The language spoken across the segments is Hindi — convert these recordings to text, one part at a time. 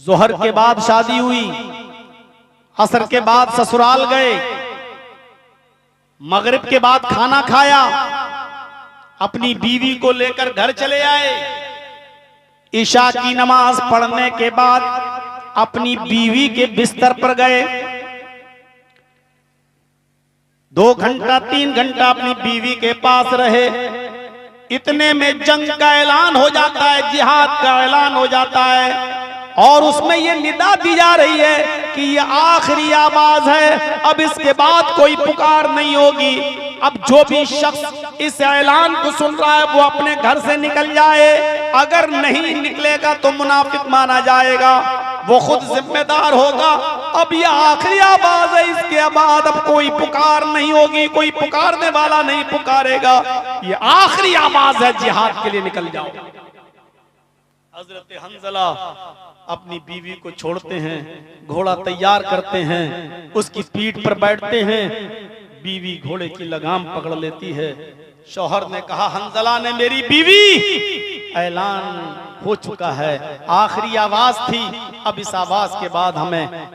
जोहर के बाद शादी हुई, असर के बाद ससुराल गए, मगरिब के बाद खाना खाया, अपनी बीवी को लेकर घर चले आए। ईशा की नमाज पढ़ने के बाद अपनी बीवी के बिस्तर पर गए। 2 घंटा 3 घंटा अपनी बीवी के पास रहे। इतने में जंग का ऐलान हो जाता है, जिहाद का ऐलान हो जाता है, और उसमें ये निदा दी जा रही है कि ये आखिरी आवाज है, अब इसके बाद कोई पुकार नहीं होगी। अब जो भी शख्स इस ऐलान को सुन रहा है वो अपने घर से निकल जाए, अगर नहीं निकलेगा तो मुनाफिक माना जाएगा, वो खुद जिम्मेदार होगा। अब ये आखिरी आवाज है, इसके बाद अब कोई पुकार नहीं होगी, कोई पुकारने वाला नहीं पुकारेगा, ये आखिरी आवाज है, जिहाद के लिए निकल जाओ। हजरत हंजला अपनी बीवी को छोड़ते हैं, घोड़ा तैयार करते हैं, उसकी पीठ पर बैठते हैं, बीवी घोड़े की लगाम पकड़ लेती है। शौहर ने कहा, हंजला ने मेरी बीवी, ऐलान हो चुका है, आखिरी आवाज थी, अब इस आवाज के बाद हमें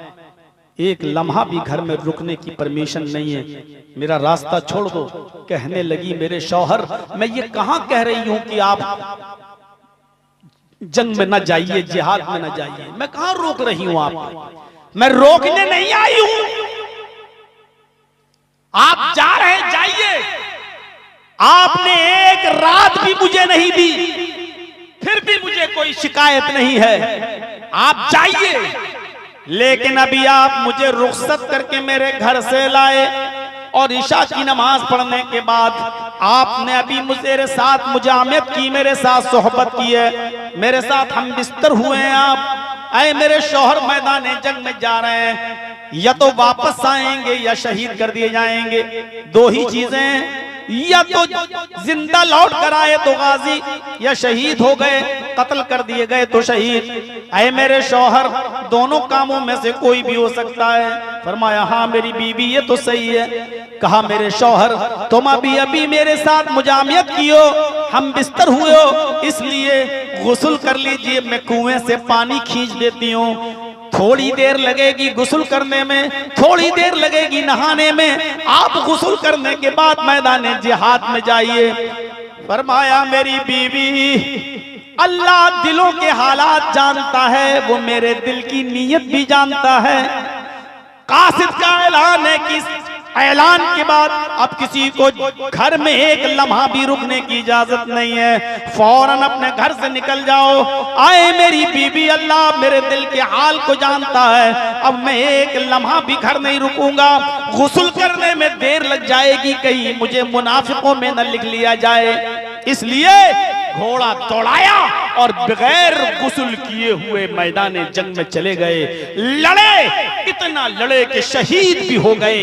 एक लम्हा भी घर में रुकने की परमिशन नहीं है, मेरा रास्ता छोड़ दो। कहने लगी, मेरे शौहर, मैं ये कहां कह रही हूं कि आप जंग में न जाइए, जिहाद में न जाइए, मैं कहां रोक रही हूं आपको, मैं रोकने नहीं आई हूं, आप जा रहे हैं जाइए। आपने एक रात भी मुझे नहीं दी, फिर भी मुझे कोई शिकायत नहीं है, आप जाइए। लेकिन अभी आप मुझे रुखसत करके मेरे घर से लाए, और ईशा की नमाज पढ़ने के बाद आपने अभी मेरे साथ मुजामत की, मेरे साथ सोहबत की है, मेरे साथ हम बिस्तर हुए हैं। आप ऐ मेरे शौहर मैदान जंग में जा रहे हैं, या तो वापस आएंगे या शहीद कर दिए जाएंगे, 2 ही चीजें, या तो जिंदा लौट कर आए तो गाजी, या शहीद हो गए, कत्ल कर दिए गए तो शहीद। ऐ मेरे शौहर, दोनों कामों में से कोई भी हो सकता है। फरमाया, हाँ मेरी बीवी, ये तो सही है। कहा, मेरे शौहर, तुम अभी मेरे साथ मुजामियत की हो, हम बिस्तर हुए हो, इसलिए गुस्ल कर लीजिए, मैं कुएं से पानी खींच देती हूँ, थोड़ी देर लगेगी गुस्ल करने में, थोड़ी देर लगेगी नहाने में, आप गुस्ल करने के बाद मैदान जिहाद में जाइए। फरमाया, मेरी बीवी, अल्लाह दिलों के हालात जानता है, वो मेरे दिल की नीयत भी जानता है। कासिद का ऐलान है कि ऐलान के बाद अब किसी को घर में एक लम्हा भी रुकने की इजाजत नहीं है, फौरन अपने घर से निकल जाओ। आए मेरी बीवी, अल्लाह मेरे दिल के हाल को जानता है, अब मैं एक लम्हा भी घर नहीं रुकूंगा, गुस्ल करने में देर लग जाएगी, कहीं मुझे मुनाफिकों में न लिख लिया जाए, इसलिए घोड़ा दौड़ाया और बगैर गुस्ल किए हुए मैदान जंग में चले गए। लड़े, इतना लड़े कि शहीद भी हो गए,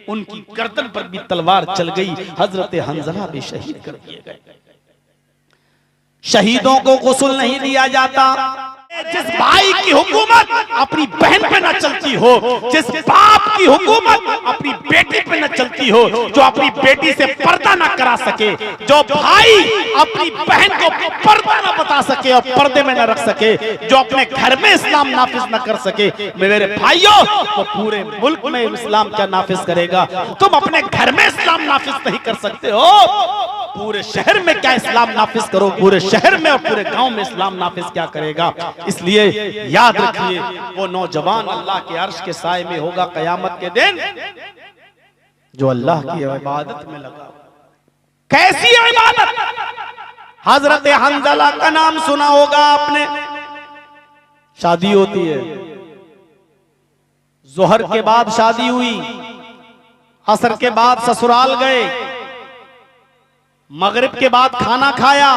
उनकी गर्दन पर भी तलवार चल गई, हजरत हंजला भी शहीद कर दिए गए। शहीदों को गुस्ल नहीं दिया जाता। जिस भाई की हुकूमत अपनी बहन पे न चलती हो, जिस बाप की हुकूमत अपनी बेटी पे न चलती हो, जो अपनी बेटी से पर्दा न करा सके, जो भाई अपनी बहन को पर्दा न बता सके और पर्दे में न रख सके, जो अपने घर में इस्लाम नाफिज न कर सके, मेरे भाइयों, वो पूरे मुल्क में इस्लाम क्या नाफिज करेगा? तुम अपने घर में इस्लाम नाफिज नहीं कर सकते हो, पूरे शहर में क्या इस्लाम नाफिज करो, पूरे शहर में और पूरे गांव में इस्लाम नाफिज क्या करेगा? इसलिए याद रखिए, वो नौजवान अल्लाह के अर्श के साए में होगा कयामत के दिन, जो अल्लाह की इबादत में लगा। कैसी इबादत? हजरत हंजला का नाम सुना होगा आपने। शादी होती है, जोहर के बाद शादी हुई, असर के बाद ससुराल गए, मगरिब के बाद खाना खाया,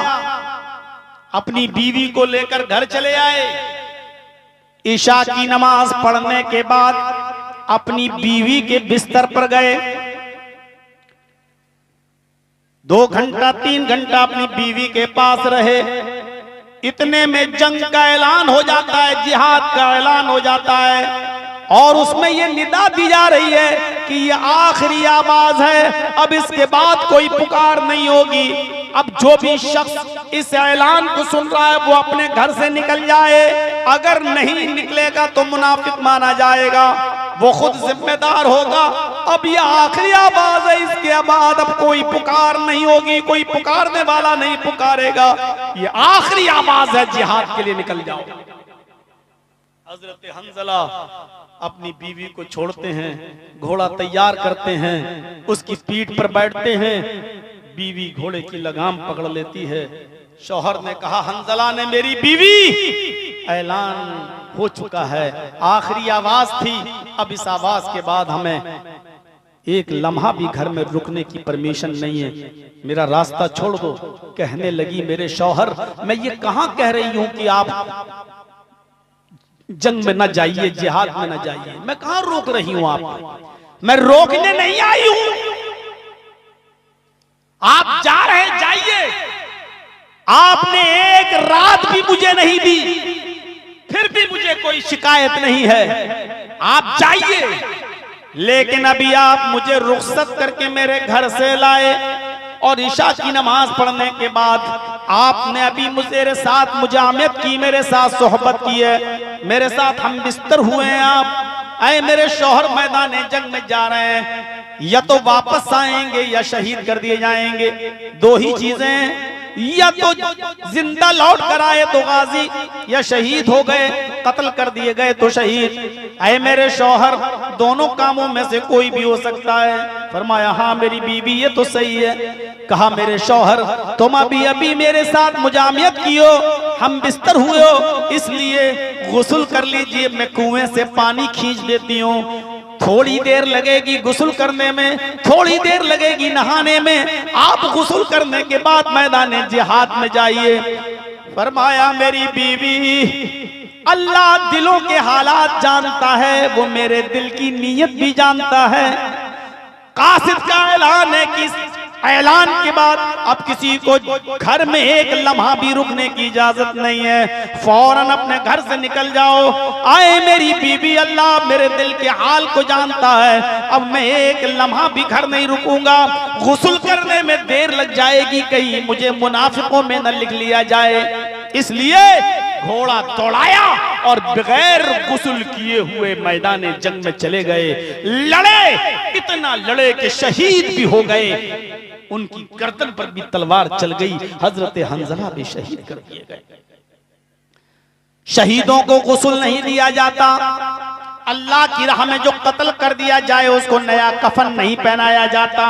अपनी बीवी को लेकर घर चले आए। ईशा की नमाज पढ़ने के बाद अपनी बीवी के बिस्तर पर गए। 2 घंटा 3 घंटा अपनी बीवी के पास रहे। इतने में जंग का ऐलान हो जाता है, जिहाद का ऐलान हो जाता है, और उसमें ये निदा दी जा रही है कि ये आखिरी आवाज है, अब इसके बाद कोई पुकार नहीं होगी। अब जो भी शख्स इस ऐलान को सुन रहा है वो अपने घर से निकल जाए, अगर नहीं निकलेगा तो मुनाफिक माना जाएगा, वो खुद जिम्मेदार होगा। अब ये आखिरी आवाज है, इसके बाद अब कोई पुकार नहीं होगी, कोई पुकारने वाला नहीं पुकारेगा, ये आखिरी आवाज है, जिहाद के लिए निकल जाओ। हजरत हंजला अपनी बीवी को छोड़ते हैं, घोड़ा तैयार करते हैं, उसकी पीठ पर बैठते हैं, बीवी घोड़े की लगाम पकड़ लेती है। शौहर ने कहा, हंजला ने मेरी बीवी, ऐलान हो चुका है, आखिरी आवाज थी, अब इस आवाज के बाद हमें एक लम्हा भी घर में रुकने की परमिशन नहीं है, मेरा रास्ता छोड़ दो। कहने लगी, मेरे शौहर, मैं ये कहां कह रही हूं कि आप जंग में न जाइए, जिहाद में न जाइए, मैं कहां रोक रही हूं आपको, मैं रोकने नहीं आई हूं, आप जा रहे हैं, जाइए। आपने एक रात भी मुझे नहीं दी, फिर भी मुझे कोई शिकायत नहीं है, आप जाइए। लेकिन अभी आप मुझे रुखसत करके मेरे घर से लाए और इशा की नमाज पढ़ने के बाद आपने अभी मेरे साथ मुजामत की, मेरे साथ सोहबत की है, मेरे साथ हम बिस्तर हुए हैं। आप ऐ मेरे शौहर मैदान जंग में जा रहे हैं, या तो वापस आएंगे या शहीद कर दिए जाएंगे, दो ही चीजें, या तो जिंदा लौट कर आए तो गाजी, या शहीद हो गए, कत्ल कर दिए गए तो शहीद। ऐ मेरे शौहर, दोनों कामों में से कोई भी हो सकता है। फरमाया, हाँ मेरी बीवी, ये तो सही है। कहा, मेरे शौहर, तुम अभी मेरे साथ मुजामियत की हो, हम बिस्तर हुए हो, इसलिए गुस्ल कर लीजिए, मैं कुएं से पानी खींच देती हूँ, थोड़ी देर लगेगी गुस्ल करने में, थोड़ी देर लगेगी नहाने में, आप गुस्ल करने के बाद मैदान जिहाद में जाइए। फरमाया, मेरी बीवी, अल्लाह दिलों के हालात जानता है, वो मेरे दिल की नीयत भी जानता है। कासिद का ऐलान है कि ऐलान के बाद अब किसी को घर में एक लम्हा भी रुकने की इजाजत नहीं है, फौरन अपने घर से निकल जाओ। आए मेरी बीवी, अल्लाह मेरे दिल के हाल को जानता है, अब मैं एक लम्हा भी घर नहीं रुकूंगा, गुस्ल करने में देर लग जाएगी, कहीं मुझे मुनाफिकों में न लिख लिया जाए, इसलिए घोड़ा दौड़ाया और बगैर गुस्ल किए हुए मैदान जंग में चले गए। लड़े, इतना लड़े कि शहीद भी हो गए, उनकी गर्दन पर भी तलवार चल गई, हजरत हंजला भी शहीद कर दिए गए। शहीदों को गुस्ल नहीं दिया जाता, अल्लाह की राह में जो कत्ल कर दिया जाए उसको नया कफन नहीं पहनाया जाता।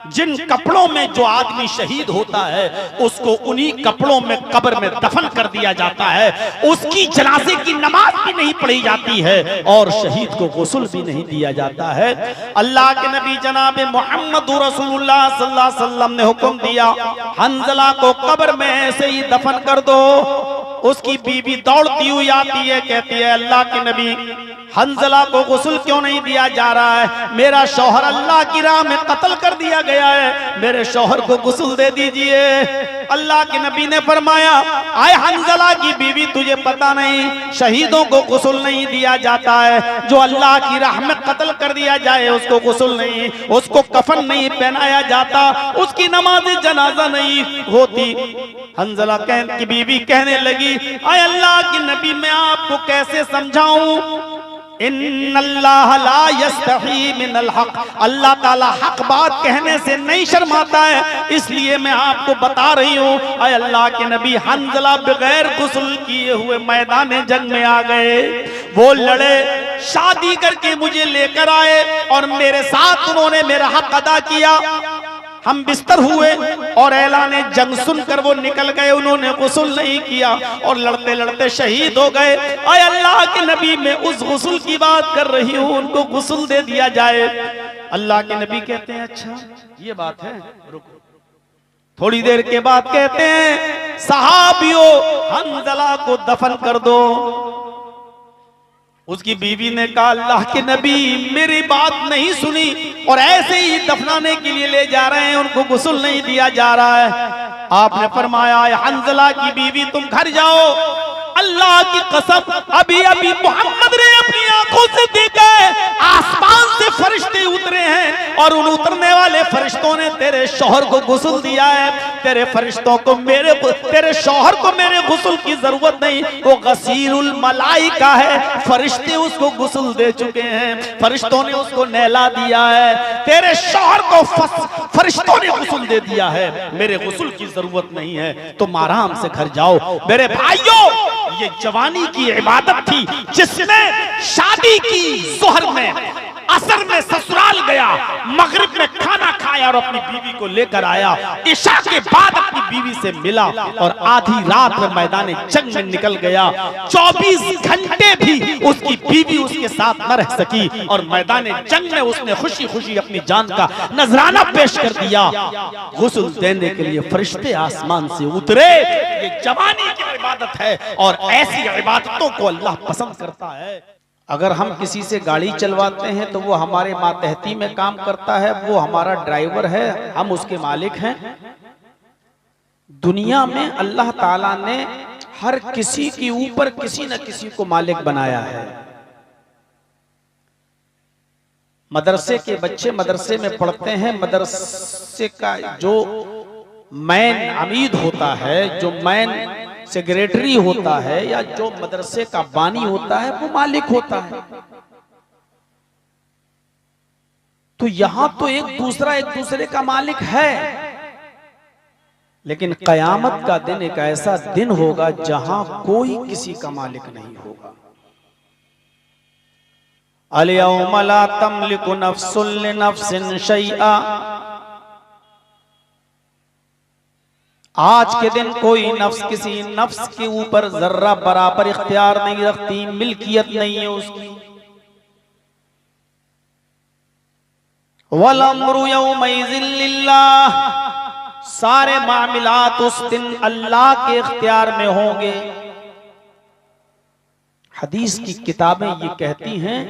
जिन कपड़ों में जो आदमी शहीद होता है उसको उन्हीं कपड़ों में कब्र में दफन कर दिया जाता है, उसकी जनाजे की नमाज भी नहीं पढ़ी जाती है और शहीद को गुस्ल भी नहीं दिया जाता है। अल्लाह के नबी जनाब मोहम्मद रसूलुल्लाह सल्लल्लाहु अलैहि वसल्लम ने हुक्म दिया, हंजला को कब्र में ऐसे ही दफन कर दो। उसकी बीवी दौड़ती हुई आती है, कहती है, अल्लाह के नबी, हंजला को गुस्ल क्यों नहीं दिया जा रहा है, मेरा शौहर अल्लाह की राह में कत्ल कर दिया गया है, मेरे शौहर को गुस्ल दे दीजिए। अल्लाह के नबी ने फरमाया, आए हंजला की बीवी, तुझे पता नहीं शहीदों को गुस्ल नहीं दिया जाता है, जो अल्लाह की राह में कत्ल कर दिया जाए उसको गुस्ल नहीं, उसको कफन नहीं पहनाया जाता, उसकी नमाज जनाजा नहीं होती। हंजला की बीवी कहने लगी, आए अल्लाह की नबी, मैं आपको कैसे समझाऊं, इन्नल्लाह ला यस्तही मिनल हक, अल्लाह ताला हक बात कहने से नहीं शर्माता है, इसलिए मैं आपको बता रही हूँ। अय अल्लाह के नबी, हंजला बगैर गुस्ल किए हुए मैदान जंग में आ गए, वो लड़े, शादी करके मुझे लेकर आए और मेरे साथ उन्होंने मेरा हक अदा किया, हम बिस्तर हुए और ऐलान जंग सुनकर वो निकल गए, उन्होंने गुस्ल नहीं किया और लड़ते लड़ते शहीद हो गए। आय अल्लाह के नबी, मैं उस गुस्ल की बात कर रही हूँ, उनको गुस्ल दे दिया जाए। अल्लाह के नबी कहते हैं, अच्छा ये बात है, रुको। थोड़ी देर के बाद कहते हैं, सहाबियों, हंजला को दफन कर दो। उसकी बीवी ने कहा, अल्लाह के नबी, मेरी बात नहीं सुनी और ऐसे ही दफनाने के लिए ले जा रहे हैं, उनको गुस्ल नहीं दिया जा रहा है। आपने फरमाया, हंजला की बीवी, तुम घर जाओ, अल्लाह की कसम, अभी अभी मोहम्मद ने अपनी आंखों आंखों से देखा है आसमान से फरिश्ते उतरे हैं और उन उतरने वाले फरिश्तों ने तेरे शौहर को गुस्ल दिया है। तेरे फरिश्तों को तेरे शौहर को मेरे गुस्ल की जरूरत नहीं, वो गसीरुल मलाइका है, फरिश्ते उसको गुस्ल दे चुके हैं, फरिश्तों ने उसको नहला दिया है। तेरे शौहर को फरिश्तों ने गुस्ल दे दिया है, मेरे गुस्ल की जरूरत नहीं है, तुम आराम से घर जाओ। मेरे भाइयों, ये जवानी की इबादत थी जिसने शादी की, जोहर में, असर में ससुराल गया, मगरिब में खाना खाया और अपनी बीवी को लेकर आया, इशा के बाद अपनी बीवी से मिला और आधी रात में मैदान जंग में निकल गया। 24 घंटे भी उसकी बीवी उसके साथ न रह सकी और मैदान जंग में उसने खुशी खुशी अपनी जान का नजराना पेश कर दिया। गुस्ल देने के लिए फरिश्ते आसमान से उतरे। ये जवानी की इबादत है और ऐसी इबादतों को अल्लाह पसंद करता है। अगर हम किसी से गाड़ी चलवाते हैं तो वो हमारे मातहती में काम करता है, वो हमारा ड्राइवर है, हम उसके मालिक हैं। दुनिया में अल्लाह ताला ने हर किसी के ऊपर किसी न किसी को मालिक बनाया है। मदरसे के बच्चे मदरसे में पढ़ते हैं, मदरसे का जो मैन अमीद होता है, जो मैन सेक्रेटरी होता है या जो मदरसे का बानी होता है, वो मालिक होता है। तो यहां तो एक दूसरे का मालिक है, लेकिन कयामत का दिन एक ऐसा दिन होगा जहां कोई किसी का मालिक नहीं होगा। अल-यौम ला तमलिकु नफ्सुन लिनफ्सिन शैआ, आज के दिन कोई नफ्स किसी नफ्स के ऊपर जर्रा बराबर इख्तियार नहीं रखती, मिल्कियत नहीं है उसकी। वल अम्रु यौमइज़िन लिल्लाह, सारे मामलात उस दिन अल्लाह के इख्तियार में होंगे। हदीस की किताबें ये कहती हैं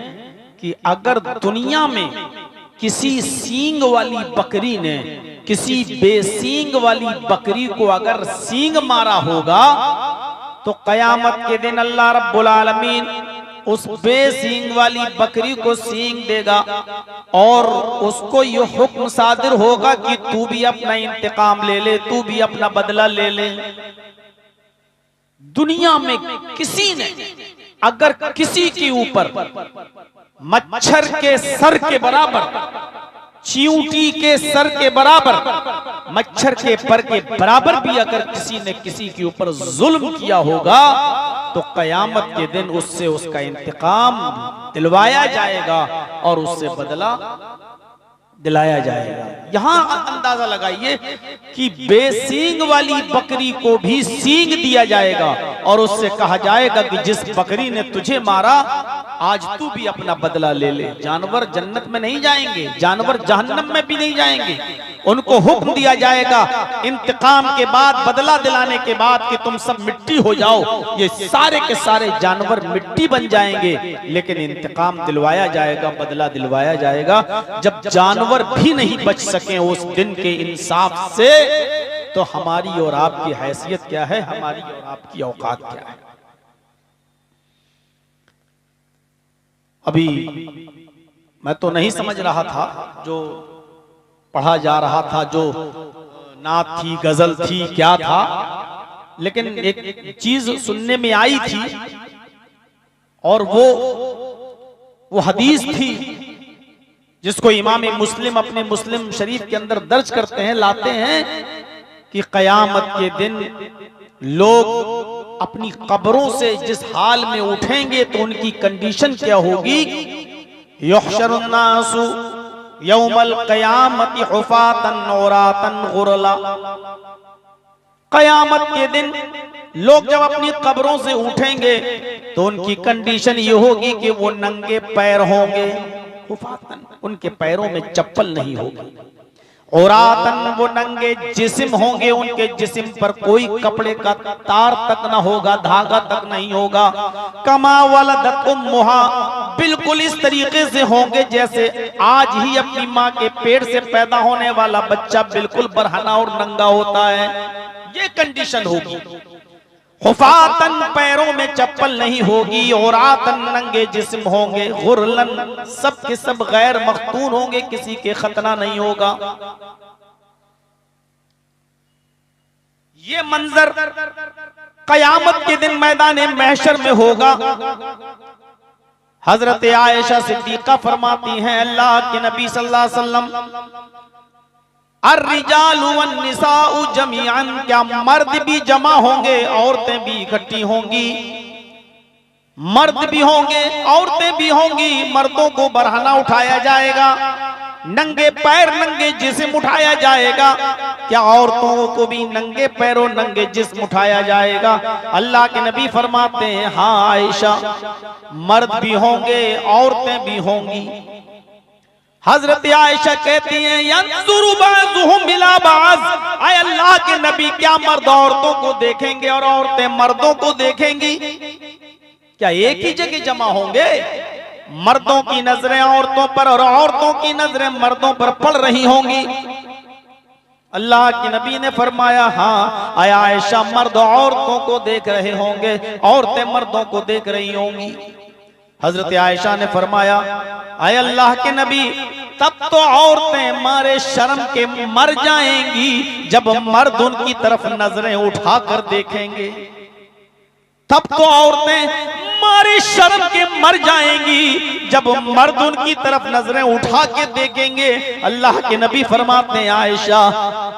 कि अगर दुनिया में किसी सींग वाली बकरी ने किसी बेसींग वाली बकरी को अगर सींग मारा होगा तो कयामत के दिन अल्लाह रब्बुल आलमीन उस बेसींग वाली बकरी को सींग देगा और उसको ये हुक्म सादिर होगा कि तू भी अपना इंतकाम ले ले, तू भी अपना बदला ले ले। दुनिया में किसी ने अगर किसी के ऊपर मच्छर के सर के बराबर, चींटी के सर के बराबर, मच्छर के पर के बराबर भी अगर किसी ने किसी के ऊपर जुल्म किया होगा तो कयामत के दिन उससे उसका इंतकाम दिलवाया जाएगा और उससे बदला दिलाया जाएगा। यहां अंदाजा लगाइए कि बेसींग वाली बकरी को भी सींग दिया जाएगा और उससे कहा जाएगा कि जिस बकरी ने तुझे मारा आज तू भी अपना बदला ले ले। जानवर जन्नत में नहीं जाएंगे, जानवर जहन्नम में भी नहीं जाएंगे। उनको हुक्म दिया जाएगा इंतकाम के बाद, बदला दिलाने के बाद कि तुम सब मिट्टी हो जाओ। ये सारे के सारे जानवर मिट्टी बन जाएंगे, लेकिन इंतकाम दिलवाया जाएगा, बदला दिलवाया जाएगा। जब जानवर भी नहीं बच सके उस दिन के इंसाफ से, तो हमारी और आपकी हैसियत क्या है, हमारी और आपकी औकात क्या है। अभी मैं तो नहीं समझ रहा था, जो पढ़ा जा रहा था, जो नात थी, गजल थी, क्या था, लेकिन एक चीज सुनने में आई थी और वो हदीस थी जिसको इमाम मुस्लिम अपने मुस्लिम शरीफ के अंदर दर्ज करते हैं, लाते हैं कि कयामत के दिन लोग अपनी कब्रों से जिस हाल में उठेंगे तो उनकी कंडीशन क्या होगी। युहशरुन नासु यौमल क़यामति हुफ़ातन औरातन गुरला, कयामत के दिन लोग जब अपनी कब्रों से उठेंगे तो उनकी कंडीशन ये होगी कि वो नंगे पैर होंगे, हुफ़ातन, उनके पैरों में चप्पल नहीं होगी, औरातन, वो नंगे जिस्म होंगे, उनके जिस्म पर कोई कपड़े का तार तक न होगा, धागा तक नहीं होगा। कमा वलदत उम्मुहा, बिल्कुल इस तरीके से होंगे जैसे आज ही अपनी माँ के पेट से पैदा होने वाला बच्चा बिल्कुल बरहना और नंगा होता है, ये कंडीशन होगी। हुफातन, पैरों में चप्पल नहीं होगी, और आतन, नंगे जिस्म होंगे, गुरलन, सब के सब गैर मख्तून होंगे, किसी के खतना नहीं होगा। ये मंजर कयामत के दिन मैदान महशर में होगा। हजरत आयशा सिद्दीका फरमाती हैं, अल्लाह के नबी सल्लल्लाहु अलैहि वसल्लम, अर्रिजालु वन्निसाउ जमीअन, क्या मर्द भी जमा होंगे, औरतें भी इकट्ठी होंगी। मर्द भी होंगे, औरतें भी होंगी। मर्दों को बरहना उठाया जाएगा, नंगे पैर नंगे जिस्म उठाया जाएगा। क्या औरतों को भी नंगे पैरों नंगे जिस्म उठाया जाएगा? अल्लाह के नबी फरमाते हैं, हाँ आयशा, मर्द भी होंगे, औरतें भी होंगी। हजरत आयशा कहती हैं, यंजुरु बाज़ुहुम इला बाज़, आय अल्लाह के नबी, क्या मर्द औरतों को देखेंगे और औरतें मर्दों को देखेंगी? क्या एक ही जगह जमा होंगे? मर्दों की नजरें औरतों पर और औरतों की नजरें मर्दों पर पड़ रही होंगी। अल्लाह के नबी ने फरमाया, हाँ आय आयशा, मर्द औरतों को देख रहे होंगे, औरतें मर्दों को देख रही होंगी। हजरत आयशा ने फरमाया, आय अल्लाह के नबी, तब तो औरतें मारे शर्म के मर जाएंगी जब मर्द उनकी तरफ नजरें उठाकर देखेंगे। तब तो औरतें मारे शर्म के मर जाएंगी जब मर्द उनकी तरफ नजरें उठा के देखेंगे। अल्लाह के नबी फरमाते हैं, आयशा,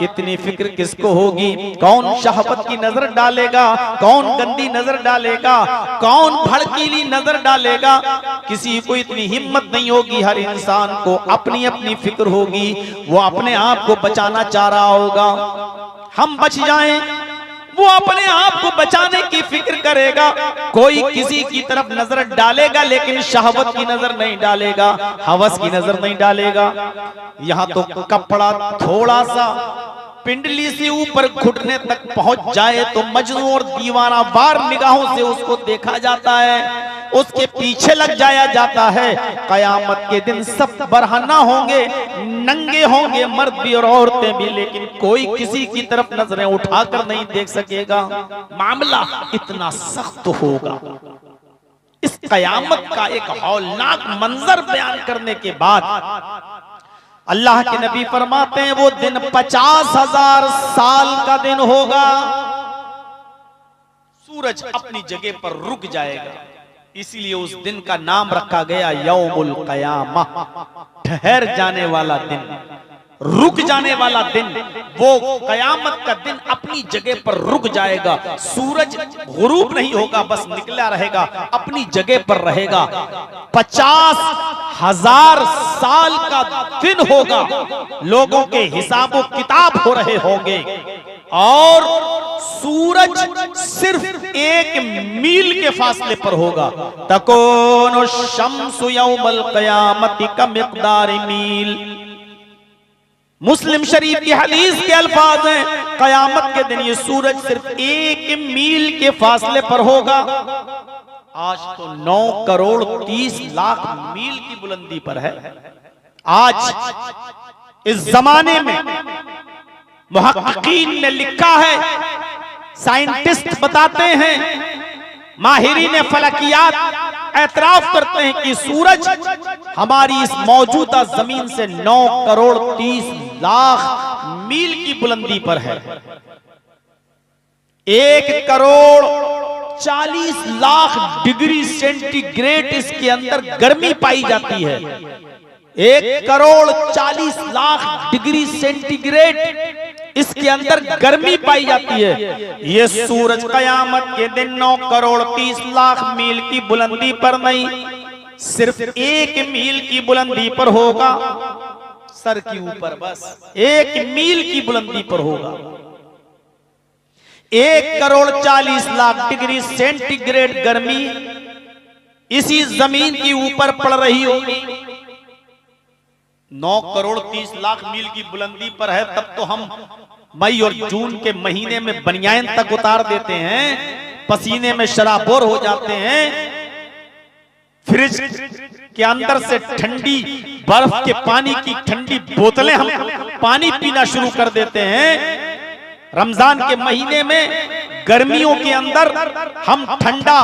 इतनी फिक्र किसको होगी? कौन शहवत की नजर डालेगा? कौन गंदी नजर डालेगा? कौन भड़कीली नजर डालेगा? किसी को इतनी हिम्मत नहीं होगी। हर इंसान को अपनी अपनी फिक्र होगी, वो अपने आप को बचाना चाह रहा होगा। हम बच जाएं, वो अपने आप को बचाने की फिक्र करेगा। कोई किसी की तरफ नजर डालेगा लेकिन शहवत की नजर नहीं डालेगा, हवस की नजर नहीं डालेगा। यहाँ तो कपड़ा थोड़ा सा पिंडली से ऊपर घुटने तक पहुंच जाए तो मजनू और दीवाना वार निगाहों से उसको देखा जाता है, उसके पीछे लग जाया जाता है। कयामत के दिन सब बरहना होंगे, नंगे होंगे, मर्द भी और औरतें भी, लेकिन कोई किसी की तरफ नजरें उठाकर नहीं देख सकेगा। मामला इतना सख्त होगा। इस कयामत का एक हौलनाक मंजर बयान करने के बाद अल्लाह के नबी फरमाते हैं, वो दिन 50,000 साल का दिन होगा। सूरज अपनी जगह पर रुक जाएगा, इसीलिए उस दिन का नाम रखा गया यौमुल क़यामा, ठहर जाने वाला दिन, रुक जाने वाला दिन। वो कयामत का दिन अपनी जगह पर रुक जाएगा। सूरज गुरूब नहीं होगा, बस निकला रहेगा, अपनी जगह पर रहेगा। 50,000 साल का दिन होगा। लोगों के हिसाबो किताब हो रहे होंगे और सूरज सिर्फ 1 मील के फासले पर होगा। तकोनु शम्सु यौमल क़यामति कमिक़दारि मील। मुस्लिम शरीफ की हदीस के अल्फाज हैं, कयामत के दिन ये सूरज सिर्फ 1 मील के फासले पर होगा। आज तो 9 करोड़ 30 लाख मील की बुलंदी पर है। आज इस जमाने में मुहक्किकीन ने लिखा है, साइंटिस्ट बताते हैं, माहिरीन फलकियात एतराफ करते हैं कि सूरज हमारी इस मौजूदा जमीन से 9 करोड़ 30 लाख मील की बुलंदी पर है। 1 करोड़ 40 लाख डिग्री सेंटीग्रेड इसके अंदर गर्मी पाई जाती है। 1 करोड़ 40 लाख डिग्री सेंटीग्रेड इसके अंदर गर्मी पाई जाती है। ये सूरज कयामत के दिन 9 करोड़ 30 लाख मील की बुलंदी पर नहीं, सिर्फ 1 मील की बुलंदी पर होगा। सर के ऊपर बस 1 मील की बुलंदी पर होगा। 1 करोड़ 40 लाख डिग्री सेंटीग्रेड गर्मी इसी जमीन के ऊपर पड़ रही होगी। 9 करोड़ 30 लाख मील की बुलंदी पर है, तब तो हम मई और जून के महीने में बनियान तक उतार देते हैं, पसीने में शराबोर हो जाते हैं, फ्रिज के अंदर से ठंडी बर्फ के पानी की ठंडी बोतलें हम पानी पीना शुरू कर देते हैं। रमजान के महीने में गर्मियों के अंदर हम ठंडा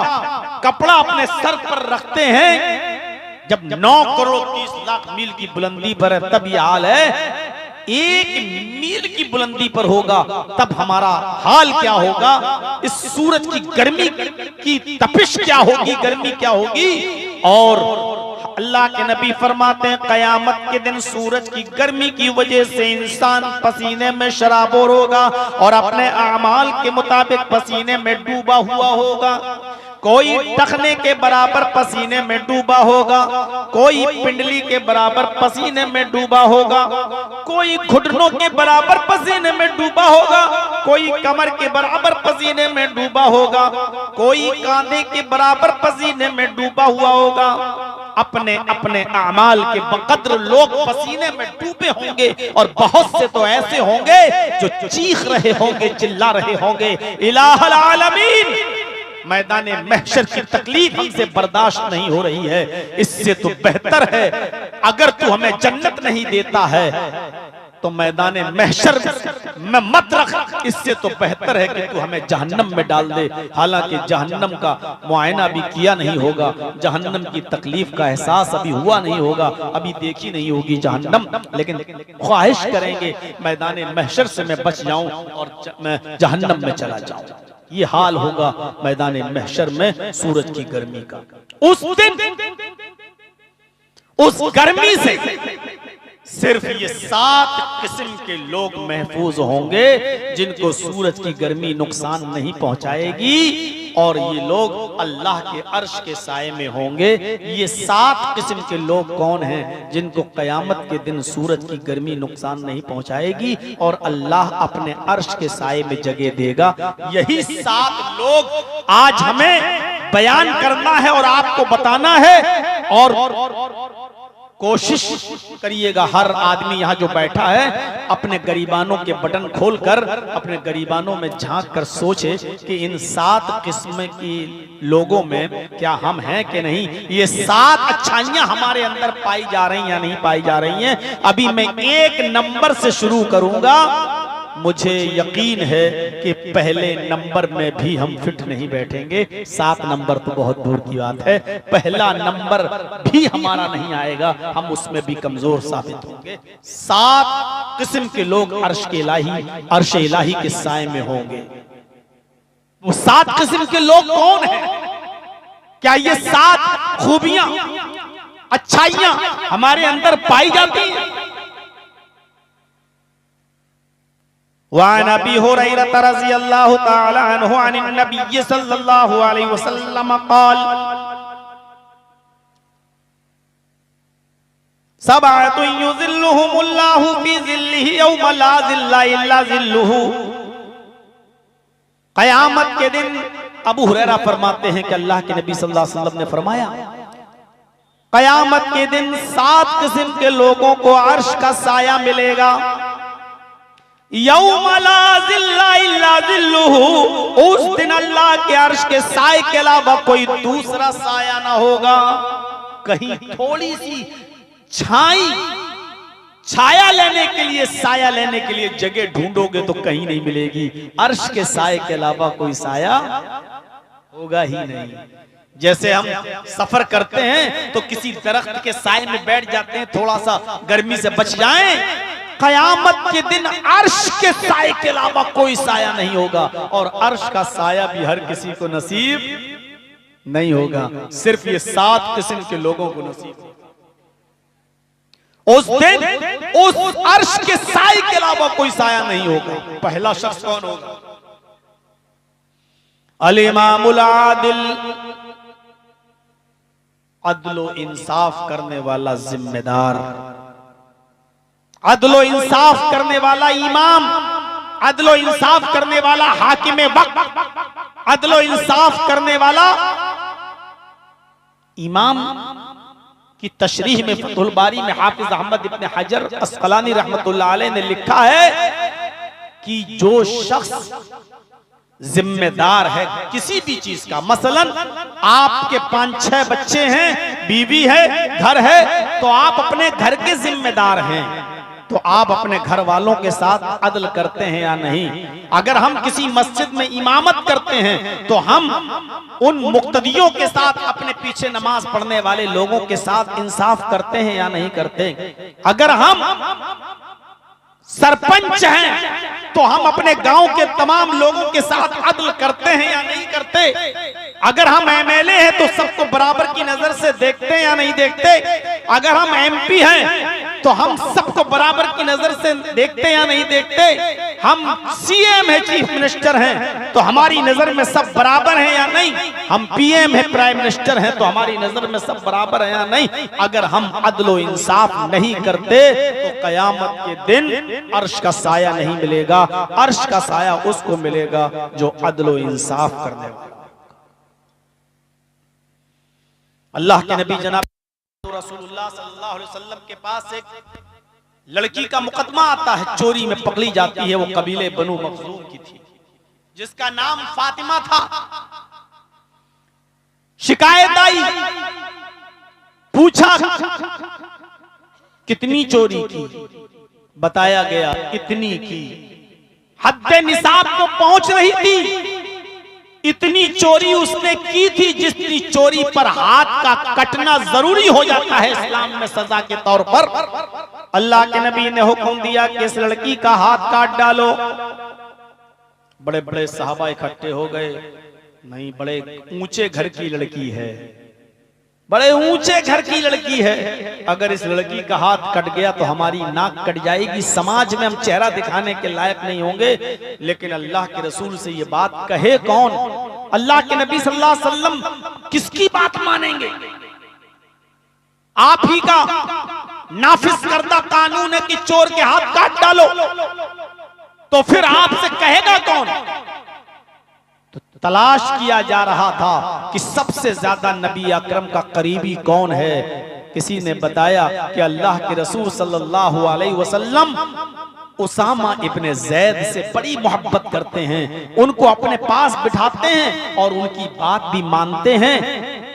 कपड़ा अपने सर पर रखते हैं, जब 9 करोड़ 30 लाख मील की बुलंदी पर है तब ये हाल है। 1 मील की बुलंदी पर होगा तब हमारा हाल क्या होगा। इस सूरज की गर्मी की तपिश क्या होगी, गर्मी क्या होगी। और अल्लाह के नबी फरमाते हैं कयामत के दिन सूरज की गर्मी की वजह से इंसान पसीने में शराबोर होगा और अपने अमाल के मुताबिक पसीने में डूबा हुआ होगा। कोई टखने के बराबर पसीने में डूबा होगा, कोई पिंडली के बराबर पसीने में डूबा होगा, कोई घुटनों के बराबर पसीने में डूबा होगा, कोई कमर के बराबर पसीने में डूबा होगा, कोई कांधे के बराबर पसीने में डूबा हुआ होगा। अपने अपने अमाल के बकद्र लोग पसीने में डूबे होंगे और बहुत से तो ऐसे होंगे जो चीख रहे होंगे, चिल्ला रहे होंगे, इलाहुल आलमीन मैदान महशर की तकलीफ हमसे बर्दाश्त नहीं हो रही है, इससे तो बेहतर है अगर तू हमें जन्नत नहीं देता है तो मैदान महशर में मत रख, इससे तो बेहतर है कि तू हमें जहन्नम में डाल दे। हालांकि जहन्नम का मुआयना भी किया नहीं होगा, जहन्नम की तकलीफ का एहसास अभी हुआ नहीं होगा, अभी देखी नहीं होगी जहन्नम, लेकिन ख्वाहिश करेंगे मैदान महशर से मैं बच जाऊं और मैं जहन्नम में चला जाऊं। ये हाल होगा मैदान महशर में सूरज की गर्मी का। उस दिन उस गर्मी से सिर्फ ये 7 किस्म के लोग महफूज होंगे जिनको सूरज की गर्मी नुकसान नहीं पहुंचाएगी, और ये लोग अल्लाह के अर्श के साए में होंगे। ये 7 किस्म के लोग कौन हैं जिनको कयामत के दिन सूरज की गर्मी नुकसान नहीं पहुंचाएगी और अल्लाह अपने अर्श के साए में जगह देगा। यही 7 लोग आज हमें बयान करना है और आपको बताना है। और कोशिश करिएगा हर आदमी यहाँ जो बैठा है अपने गरीबानों के बटन खोलकर अपने गरीबानों में झांक कर सोचे कि इन 7 किस्म की लोगों में क्या हम हैं कि नहीं। ये 7 अच्छाइयां हमारे अंदर पाई जा रही हैं या नहीं पाई जा रही हैं। अभी मैं 1 नंबर से शुरू करूंगा। मुझे यकीन है कि पहले नंबर में भी हम फिट नहीं बैठेंगे, 7 नंबर तो बहुत दूर की बात है, पहला नंबर भी हमारा नहीं आएगा, हम उसमें भी कमजोर साबित होंगे। 7 किस्म के लोग अर्श इलाही के साए में होंगे। वो 7 किस्म के लोग कौन हैं? क्या ये 7 खूबियां अच्छाइयां हमारे अंदर पाई जाती हैं? वान अबी हुरैरा रज़ियल्लाहु तआला अन्हु अन नबी सल्लल्लाहु अलैहि वसल्लम क़ाल सबअतु युज़िल्लुहुमुल्लाहु फी ज़िल्लिही यौम ला ज़िल्ला इल्ला ज़िल्लुहु। क़यामत के दिन अबू हुरैरा फरमाते हैं कि अल्लाह के नबी सल्लल्लाहु अलैहि वसल्लम ने फरमाया क़यामत के दिन 7 किस्म के लोगों को अर्श का साया मिलेगा। यौम ला ज़िल्ला इल्ला ज़िल्लुहु, उस दिन अल्लाह के अर्श के साए के अलावा कोई दूसरा साया ना होगा। कहीं थोड़ी सी छाया लेने के लिए, साया लेने के लिए जगह ढूंढोगे तो कहीं नहीं मिलेगी। अर्श के साए के अलावा कोई साया होगा ही नहीं। जैसे हम सफर करते हैं तो किसी दरख्त के साए में बैठ जाते हैं थोड़ा सा गर्मी से बच जाएं। कयामत के दिन अर्श के साए के अलावा कोई साया नहीं होगा, और अर्श का साया भी हर किसी को नसीब नहीं होगा, सिर्फ ये 7 किस्म के लोगों को नसीब। उस दिन उस अर्श के साए के अलावा कोई साया नहीं होगा। पहला शख्स कौन होगा? अल इमामुल आदिल, अदलो इंसाफ करने वाला जिम्मेदार, अदलो इंसाफ करने वाला इमाम, अदलो इंसाफ करने वाला हाकिम वक्त, अदलो इंसाफ करने वाला इमाम की तशरीह में फतहुल बारी में हाफिज अहमद इब्न हजर अस्कलानी रहमतुल्लाह अलैह ने लिखा है कि जो शख्स जिम्मेदार है किसी भी चीज का, मसलन आपके 5-6 बच्चे हैं, बीवी है, घर है, तो आप अपने घर के जिम्मेदार हैं। तो आप अपने घर वालों के साथ अदल करते हैं या नहीं? अगर हम किसी मस्जिद में इमामत करते हैं तो हम उन मुक्तदियों के साथ, अपने पीछे नमाज पढ़ने वाले लोगों के साथ इंसाफ करते हैं या नहीं करते? अगर हम सरपंच हैं तो हम अपने गांव के तमाम लोगों के साथ अदल करते हैं या नहीं करते? अगर हम एमएलए हैं तो सबको बराबर की नजर से देखते हैं या नहीं देखते? अगर हम एमपी हैं तो हम सबको बराबर की नजर से देखते हैं या नहीं देखते? हम सीएम है, चीफ मिनिस्टर हैं, तो हमारी नजर में सब बराबर हैं या नहीं? हम पीएम है, प्राइम मिनिस्टर हैं, तो हमारी नजर में सब बराबर हैं या नहीं? अगर हम अदलो इंसाफ नहीं करते तो कयामत के दिन अर्श का साया नहीं मिलेगा। अर्श का साया उसको मिलेगा जो अदलो इंसाफ करने वाला। अल्लाह के नबी जनाब रसूलुल्लाह सल्लल्लाहु अलैहि वसल्लम के पास एक लड़की का मुकदमा आता है, चोरी में पकड़ी जाती है। वो कबीले बनु मखजूम की थी, जिसका नाम फातिमा था। शिकायत आई, पूछा कितनी चोरी की? बताया गया इतनी की। हद्दे निसाब को पहुंच रही थी, इतनी चोरी उसने की थी जितनी चोरी पर हाथ का कटना जरूरी हो जाता है इस्लाम में सजा के तौर पर। अल्लाह के नबी ने हुक्म दिया कि इस लड़की का हाथ काट डालो। बड़े बड़े सहाबा इकट्ठे हो गए। नहीं, बड़े ऊंचे घर की लड़की है, बड़े ऊंचे घर की लड़की है, अगर इस लड़की का हाथ कट गया तो हमारी नाक कट जाएगी, समाज में हम चेहरा दिखाने के लायक नहीं होंगे। लेकिन अल्लाह के रसूल से ये बात कहे कौन? अल्लाह के नबी सल्लल्लाहु अलैहि वसल्लम किसकी बात मानेंगे? आप ही का नाफिज करदा कानून है कि चोर के हाथ काट डालो, तो फिर आपसे कहेगा कौन? तलाश किया जा रहा था कि सबसे ज्यादा नबी अकरम का करीबी कौन है। किसी ने बताया कि अल्लाह के रसूल सल्लल्लाहु अलैहि वसल्लम उसामा इब्ने ज़ैद से बड़ी मोहब्बत करते हैं, उनको अपने पास बिठाते हैं और उनकी बात भी मानते हैं।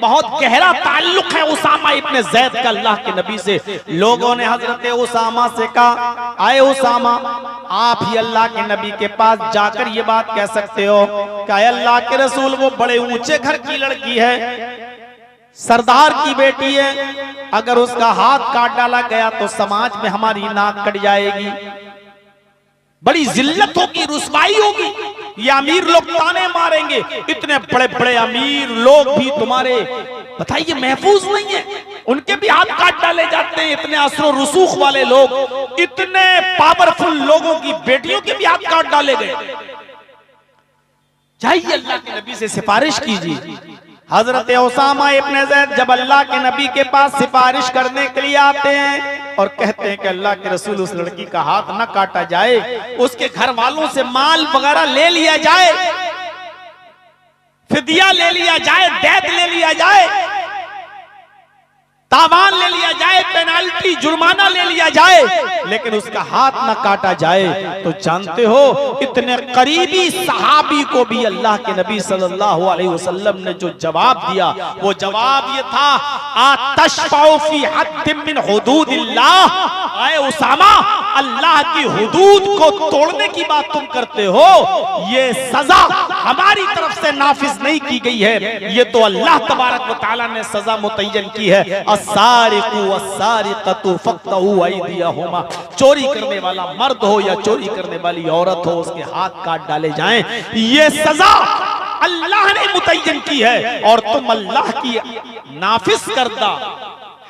बहुत गहरा ताल्लुक है उसामा इब्ने ज़ैद का अल्लाह के नबी से। लोगों ने हजरत उसामा से कहा, आए उसामा, आप ही अल्लाह के नबी के पास जाकर ये बात कह सकते हो कि अल्लाह के रसूल वो बड़े ऊंचे घर की लड़की है, सरदार की बेटी है, अगर उसका हाथ काट डाला गया तो समाज में हमारी नाक कट जाएगी, बड़ी जिल्लत होगी, रुसवाई होगी, ये अमीर लोग ताने मारेंगे। इतने बड़े बड़े अमीर लोग भी तुम्हारे बताइए महफूज नहीं है, उनके भी हाथ काट डाले जाते हैं। इतने असरो रसूख वाले लोग, इतने पावरफुल लोगों की बेटियों के भी हाथ काट डाले गए। चाहिए अल्लाह के नबी से सिफारिश कीजिए। हजरत उसामा इब्ने ज़ैद जब अल्लाह के नबी के पास सिफारिश करने के लिए आते हैं और कहते हैं कि अल्लाह के रसूल उस लड़की का हाथ न काटा जाए, उसके घर वालों से माल वगैरह ले लिया जाए, फिदिया ले लिया जाए, दैत ले लिया जाए, तावान ले लिया जाए, पेनाल्टी जुर्माना ले लिया जाए, लेकिन उसका हाथ न काटा जाए, तो जानते हो इतने करीबी सहाबी को भी अल्लाह के नबी सल्लल्लाहु अलैहि वसल्लम ने जो जवाब दिया, वो जवाब ये था, आतशफउ फी हद्दिन मिन हुदूदिल्लाह। आए उसामा, अल्लाह की हुदूद को तोड़ने की बात तुम करते हो, ये सजा हमारी तरफ से नाफिज नहीं की गई है, ये तो अल्लाह तबारक व तआला ने सजा मुतय्यन की है। अस्सारिकु वस्सारिकतु फक्तहू अयदियहुमा, चोरी करने वाला मर्द हो या चोरी करने वाली औरत हो, उसके हाथ काट डाले जाएं, ये सजा अल्लाह ने मुतय्यन की है, और तुम अल्लाह की नाफिज करदा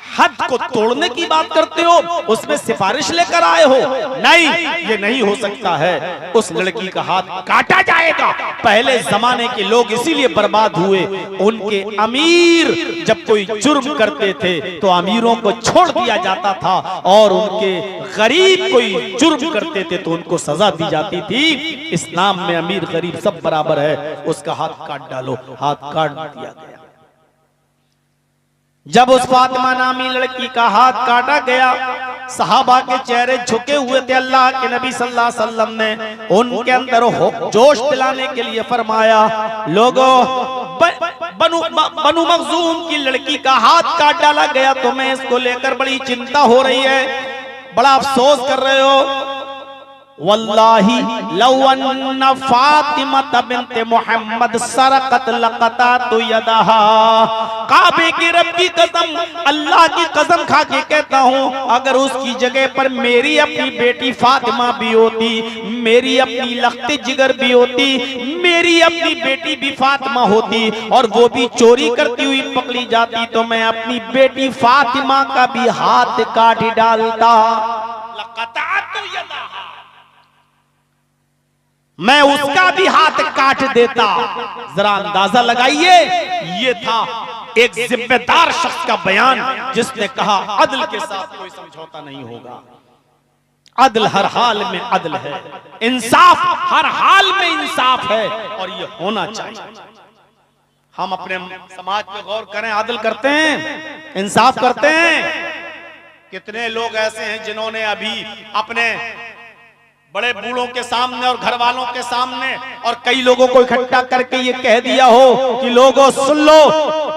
हद को तोड़ने की बात करते हो, उसमें सिफारिश लेकर आए हो। नहीं, ये नहीं हो सकता है। उस लड़की का हाथ काटा जाएगा। पहले जमाने के लोग इसीलिए बर्बाद हुए, उनके अमीर जब कोई जुर्म करते थे तो अमीरों को छोड़ दिया जाता था, और उनके गरीब कोई जुर्म करते थे तो उनको सजा दी जाती थी। इस्लाम में अमीर गरीब सब बराबर है, उसका हाथ काट डालो, हाथ काट दिया गया। जब उस फातिमा नामी लड़की का हाथ काटा गया, सहाबा के चेहरे झुके हुए थे। अल्लाह के नबी सल्लल्लाहु अलैहि वसल्लम ने उनके अंदर जोश दिलाने के लिए फरमाया, लोगों, बनु मखजूम की लड़की का हाथ काट डाला गया, तुम्हें इसको लेकर बड़ी चिंता हो रही है। बड़ा अफसोस कर रहे हो। वल्लाही लौ अन्ना फातिमा बिन्ते मोहम्मद सरकत लक़तातु यदहा। काबे के रब की कसम, अल्लाह की कसम खा के कहता हूँ, अगर उसकी जगह पर मेरी अपनी बेटी फातिमा भी होती, मेरी अपनी लख्ते जिगर भी होती, मेरी अपनी बेटी भी फातिमा होती और वो भी चोरी करती हुई पकड़ी जाती, तो मैं अपनी बेटी फातिमा का भी हाथ काट डालता। लक़तातु यदहा, मैं उसका भी हाथ काट देता। जरा अंदाजा लगाइए, ये था एक जिम्मेदार शख्स का बयान जिसने कहा अदल के साथ कोई समझौता नहीं होगा। अदल हर हाल में अदल है, इंसाफ हर हाल में इंसाफ है और ये होना चाहिए। हम अपने समाज पे गौर करें, अदल करते हैं, इंसाफ करते हैं। कितने लोग ऐसे हैं जिन्होंने अभी अपने बड़े बूढ़ों के सामने और घर वालों के सामने और कई लोगों को इकट्ठा करके ये कह दिया हो कि लोगों सुन लो,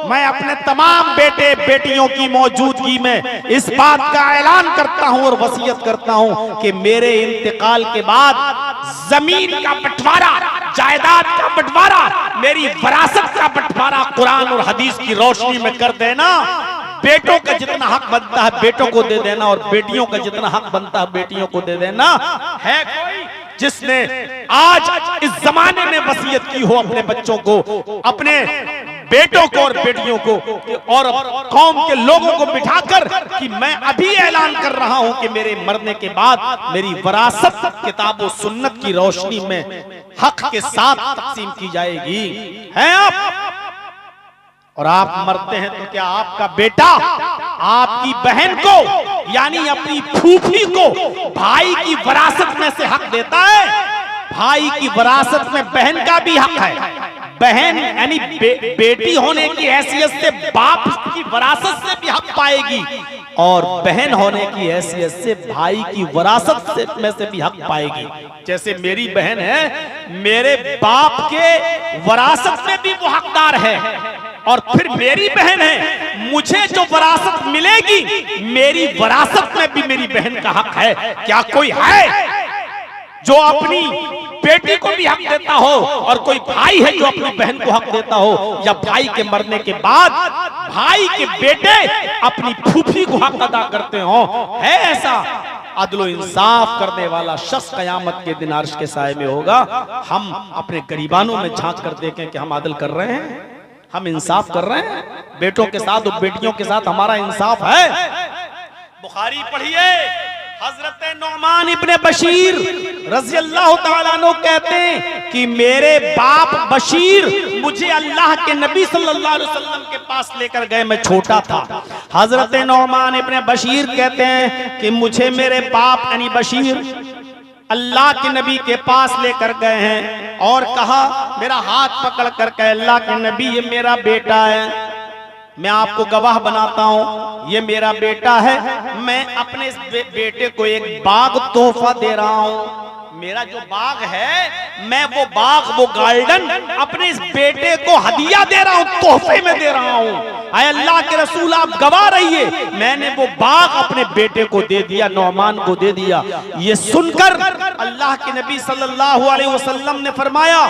मैं अपने तमाम बेटे बेटियों की मौजूदगी में इस बात का ऐलान करता हूं और वसीयत करता हूं कि मेरे इंतकाल के बाद जमीन का बंटवारा, जायदाद का बंटवारा, मेरी विरासत का बंटवारा कुरान और हदीस की रोशनी में कर देना। बेटों का जितना हक बनता है बेटों को दे देना और बेटियों का जितना हक बनता है बेटियों को दे देना। है कोई जिसने आज इस जमाने में वसीयत की हो अपने बच्चों को, अपने बेटों को और बेटियों को और कौम के लोगों को बिठाकर कि मैं अभी ऐलान कर रहा हूं कि मेरे मरने के बाद मेरी विरासत किताब और सुन्नत की रोशनी में हक के साथ तकसीम की जाएगी। हैं आप? और आप मरते हैं तो क्या आपका बेटा आपकी बहन को यानी अपनी फूफी को भाई की विरासत में से हक देता है? भाई की विरासत में बहन का भी हक है। बहन यानी बेटी होने की हैसियत से बाप की विरासत से भी हक पाएगी और बहन होने की हैसियत से भाई की विरासत से में से भी हक पाएगी। जैसे मेरी बहन है, मेरे बाप के विरासत में भी वो हकदार है और फिर मेरी बहन है, मुझे जो विरासत मिलेगी मेरी विरासत में भी मेरी बहन का हक है। क्या कोई है जो अपनी बेटी को भी हक देता हो और कोई भाई है जो अपनी बहन को हक देता हो, या भाई के मरने के बाद भाई के बेटे अपनी फूफी को हक अदा करते हो? है ऐसा? अदलो इंसाफ करने वाला शख्स कयामत के दिन अर्श के साए में होगा। हम अपने गरीबानों में झांक कर देखें कि हम अदल कर रहे हैं, हम इंसाफ कर रहे हैं बेटों के साथ और बेटियों के साथ, हमारा इंसाफ है। बुखारी पढ़िए, हजरत नौमान इब्ने बशीर रज़ी अल्लाह तआला अन्हु कहते हैं कि मेरे बाप बशीर मुझे अल्लाह के नबी सल्लल्लाहु अलैहि वसल्लम के पास लेकर गए, मैं छोटा था। हजरत नौमान इब्ने बशीर कहते हैं कि मुझे मेरे बाप यानी बशीर अल्लाह के नबी के पास लेकर गए हैं और कहा, मेरा हाथ पकड़ कर कहे, अल्लाह के नबी ये मेरा बेटा है, मैं आपको गवाह बनाता हूं, ये मेरा बेटा है, मैं अपने इस बेटे को एक बाग तोहफा दे रहा हूं। मेरा जो बाग है, मैं वो बाग, वो गार्डन अपने इस बेटे को हदिया दे रहा हूं, तोहफे में दे रहा हूं। आए अल्लाह के रसूल आप गवाह रहिए, मैंने वो बाग अपने बेटे को दे दिया, नौमान को दे दिया। ये सुनकर अल्लाह के नबी सल्लल्लाहु अलैहि वसल्लम ने फरमाया,